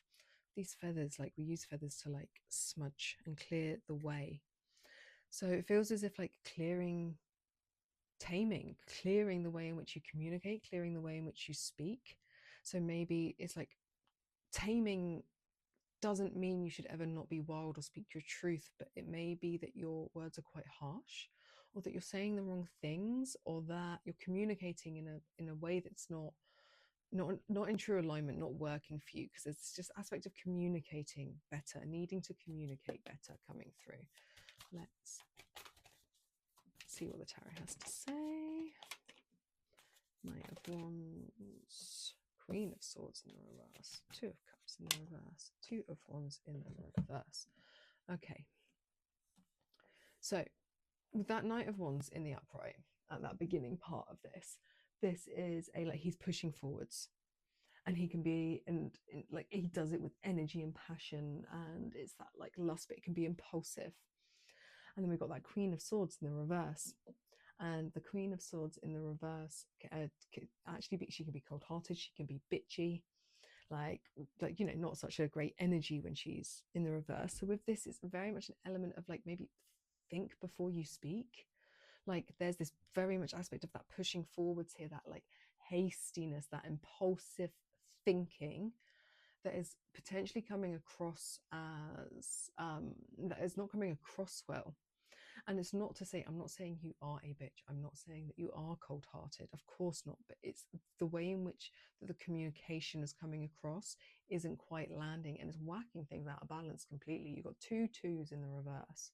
these feathers, like we use feathers to like smudge and clear the way. So it feels as if like clearing the way in which you communicate, clearing the way in which you speak. So maybe it's like taming doesn't mean you should ever not be wild or speak your truth, but it may be that your words are quite harsh, or that you're saying the wrong things, or that you're communicating in a way that's not in true alignment, not working for you, because there's just aspect of communicating better, needing to communicate better coming through. Let's see what the tarot has to say. Knight of Wands, Queen of Swords in the reverse, 2 of Cups in the reverse, 2 of Wands in the reverse. Okay. So with that Knight of Wands in the upright at that beginning part of this is like he's pushing forwards, and he can be, and like he does it with energy and passion, and it's that like lust, but it can be impulsive. And then we've got that Queen of Swords in the reverse. And the Queen of Swords in the reverse, actually, she can be cold-hearted, she can be bitchy, like you know, not such a great energy when she's in the reverse. So with this, it's very much an element of like maybe think before you speak. Like there's this very much aspect of that pushing forwards here, that like hastiness, that impulsive thinking that is potentially coming across as that is not coming across well. And it's not to say, I'm not saying you are a bitch, I'm not saying that you are cold-hearted, of course not, but it's the way in which the communication is coming across isn't quite landing, and it's whacking things out of balance completely. You've got 2 2s in the reverse,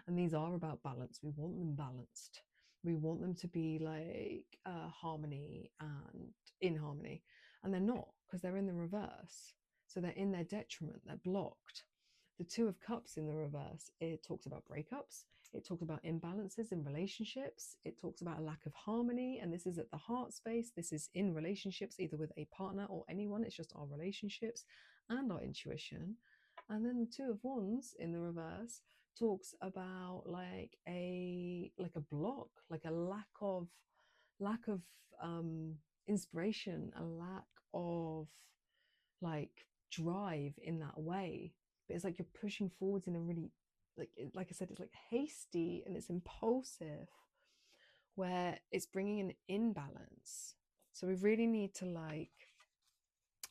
and these are about balance. We want them balanced, we want them to be like harmony and in harmony, and they're not, because they're in the reverse. So they're in their detriment, they're blocked. The Two of Cups in the reverse, it talks about breakups. It talks about imbalances in relationships. It talks about a lack of harmony. And this is at the heart space. This is in relationships, either with a partner or anyone. It's just our relationships and our intuition. And then the Two of Wands in the reverse talks about like a block, like a lack of inspiration, a lack of like drive in that way. But it's like you're pushing forwards in a really, like I said, it's like hasty and it's impulsive, where it's bringing an imbalance. So we really need to like,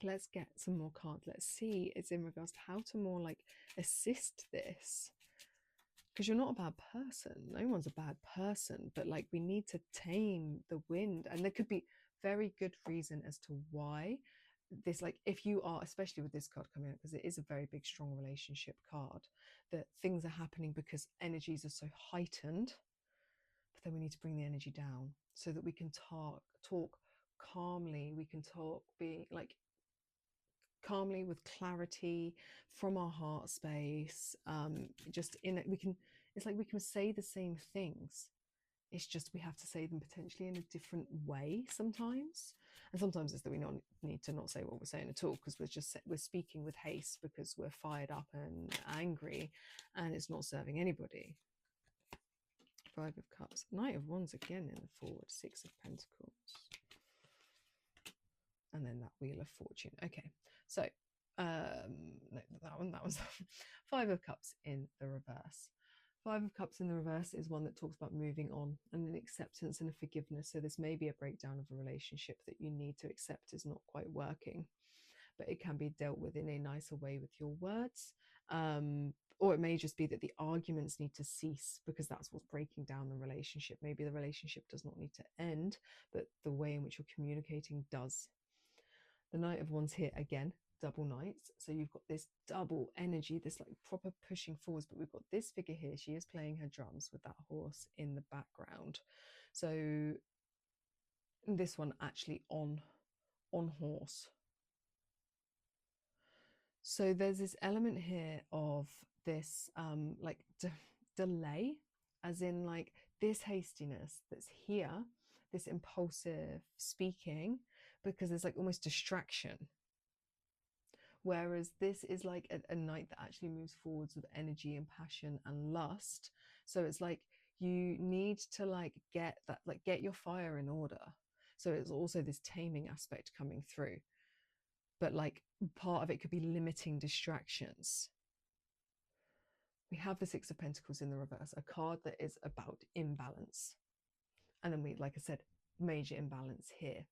let's get some more cards. Let's see, it's in regards to how to more like assist this, because you're not a bad person. No one's a bad person, but like we need to tame the wind. And there could be very good reason as to why this, like if you are, especially with this card coming out, because it is a very big strong relationship card, that things are happening because energies are so heightened, but then we need to bring the energy down so that we can talk calmly. We can talk being like calmly with clarity from our heart space. Just in it, we can, it's like we can say the same things, it's just we have to say them potentially in a different way sometimes. And sometimes it's that we need to not say what we're saying at all, because we're speaking with haste because we're fired up and angry, and it's not serving anybody. Five of Cups, Knight of Wands again in the forward, Six of Pentacles, and then that Wheel of Fortune. Okay, so no, that was Five of Cups in the reverse. Five of Cups in the reverse is one that talks about moving on and an acceptance and a forgiveness. So this may be a breakdown of a relationship that you need to accept is not quite working, but it can be dealt with in a nicer way with your words. Or it may just be that the arguments need to cease because that's what's breaking down the relationship. Maybe the relationship does not need to end, but the way in which you're communicating does. The Knight of Wands here again, double knights. So you've got this double energy, this like proper pushing forwards, but we've got this figure here. She is playing her drums with that horse in the background. So this one actually on horse. So there's this element here of this like delay, as in like this hastiness that's here, this impulsive speaking, because there's like almost distraction. Whereas this is like a knight that actually moves forwards with energy and passion and lust. So it's like you need to like get that, like get your fire in order. So it's also this taming aspect coming through. But like part of it could be limiting distractions. We have the Six of Pentacles in the reverse, a card that is about imbalance. And then we, like I said, major imbalance here.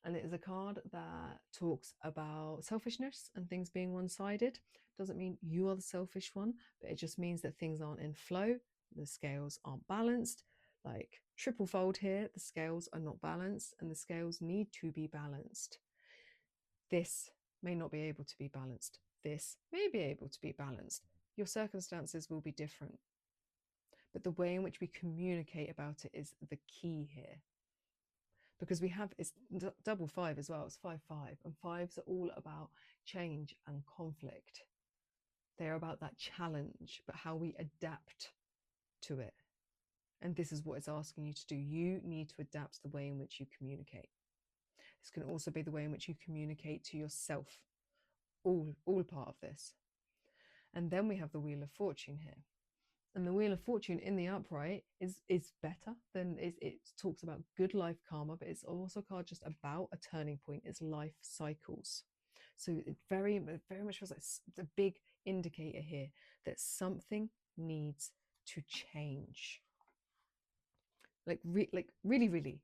And it is a card that talks about selfishness and things being one-sided. Doesn't mean you are the selfish one, but it just means that things aren't in flow. The scales aren't balanced. Like triple fold here, the scales are not balanced and the scales need to be balanced. This may not be able to be balanced. This may be able to be balanced. Your circumstances will be different. But the way in which we communicate about it is the key here. Because we have, it's double five as well, it's 5-5, and fives are all about change and conflict. They're about that challenge, but how we adapt to it. And this is what it's asking you to do. You need to adapt the way in which you communicate. This can also be the way in which you communicate to yourself, all part of this. And then we have the Wheel of Fortune here. And the Wheel of Fortune in the upright is better than, it talks about good life karma, but it's also a card just about a turning point. It's life cycles. So it very much feels like the big indicator here that something needs to change. Like really,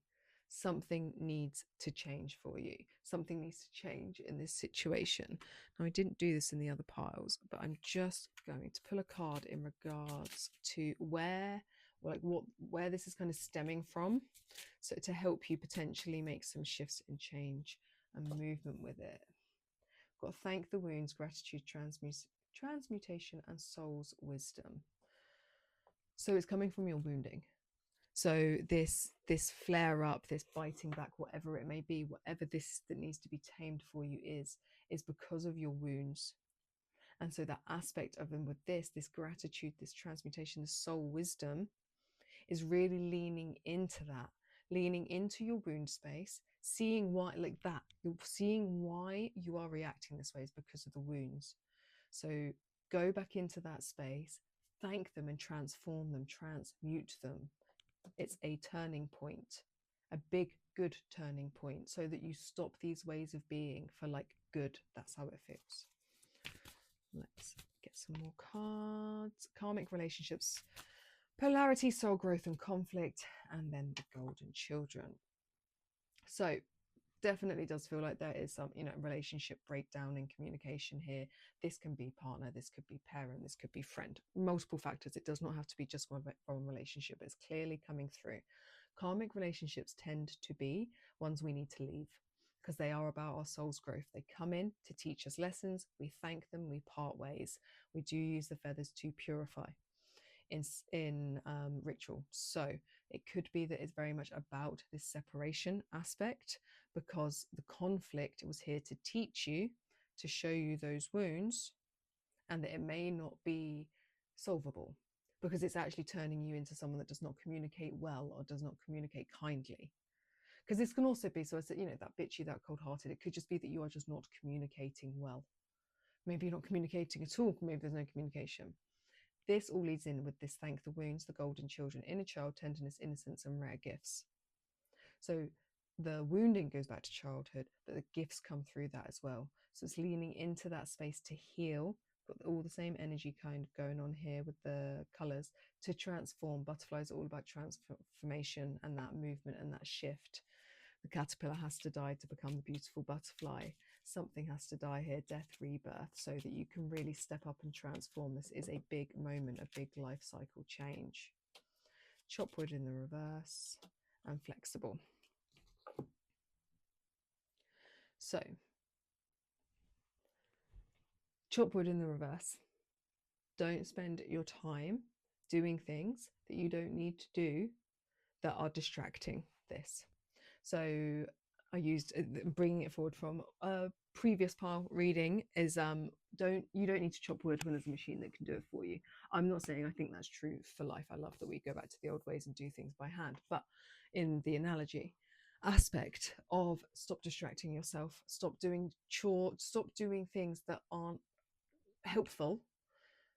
something needs to change for you. Something needs to change in this situation. Now, I didn't do this in the other piles, but I'm just going to pull a card in regards to where this is kind of stemming from. So to help you potentially make some shifts and change and movement with it. Got to thank the wounds, gratitude, transmutation, and soul's wisdom. So it's coming from your wounding. So this flare up, this biting back, whatever it may be, whatever this that needs to be tamed for you is because of your wounds. And so that aspect of them with this gratitude, this transmutation, this soul wisdom is really leaning into that, leaning into your wound space, seeing why, like that, you're seeing why you are reacting this way is because of the wounds. So go back into that space, thank them and transform them, transmute them. It's a turning point, a big, good turning point, so that you stop these ways of being for like good. That's how it feels. Let's get some more cards. Karmic relationships, polarity, soul growth and conflict, and then the golden children. So definitely does feel like there is some, relationship breakdown in communication here. This can be partner, this could be parent, this could be friend, multiple factors. It does not have to be just one relationship. It's clearly coming through. Karmic relationships tend to be ones we need to leave because they are about our soul's growth. They come in to teach us lessons. We thank them, we part ways. We do use the feathers to purify in ritual. So it could be that it's very much about this separation aspect, because the conflict was here to teach you, to show you those wounds, and that it may not be solvable because it's actually turning you into someone that does not communicate well or does not communicate kindly. Because this can also be, so I said, that bitchy, that cold-hearted. It could just be that you are just not communicating well. Maybe you're not communicating at all. Maybe there's no communication. This all leads in with this: thank the wounds, the golden children, inner child, tenderness, innocence, and rare gifts. So the wounding goes back to childhood, but the gifts come through that as well. So it's leaning into that space to heal, but all the same energy kind of going on here with the colors to transform. Butterflies are all about transformation and that movement and that shift. The caterpillar has to die to become the beautiful butterfly. Something has to die here, death, rebirth, so that you can really step up and transform. This is a big moment, a big life cycle change. Chop wood in the reverse and flexible. So, chop wood in the reverse. Don't spend your time doing things that you don't need to do that are distracting this. So I used bringing it forward from a previous pile reading is you don't need to chop wood when there's a machine that can do it for you. I'm not saying I think that's true for life. I love that we go back to the old ways and do things by hand, but in the analogy aspect of stop distracting yourself, stop doing chores, stop doing things that aren't helpful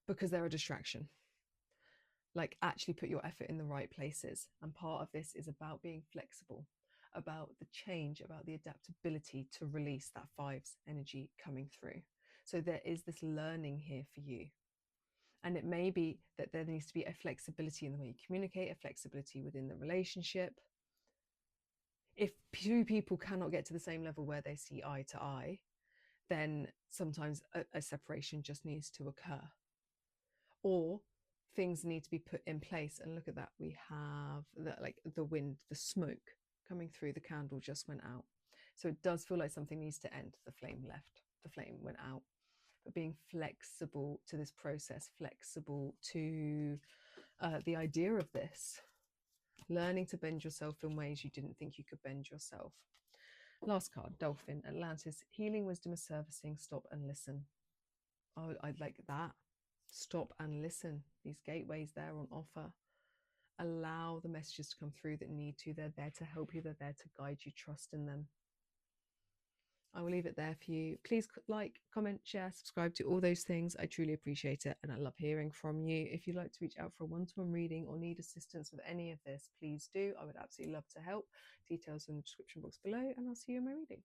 because they're a distraction. Like, actually put your effort in the right places. And part of this is about being flexible, about the change, about the adaptability to release that fives energy coming through. So there is this learning here for you. And it may be that there needs to be a flexibility in the way you communicate, a flexibility within the relationship. If two people cannot get to the same level where they see eye to eye, then sometimes a separation just needs to occur. Or things need to be put in place. And look at that, we have that, like the wind, the smoke coming through, the candle just went out. So it does feel like something needs to end. The flame left, the flame went out. But being flexible to this process, flexible to the idea of this, learning to bend yourself in ways you didn't think you could bend yourself. Last card, Dolphin, Atlantis, healing, wisdom is servicing, stop and listen. Oh, I'd like that. Stop and listen. These gateways there on offer. Allow the messages to come through that need to. They're there to help you. They're there to guide you. Trust in them. I will leave it there for you. Please like, comment, share, subscribe to all those things. I truly appreciate it, and I love hearing from you. If you'd like to reach out for a one-to-one reading or need assistance with any of this, please do. I would absolutely love to help. Details in the description box below, and I'll see you in my reading.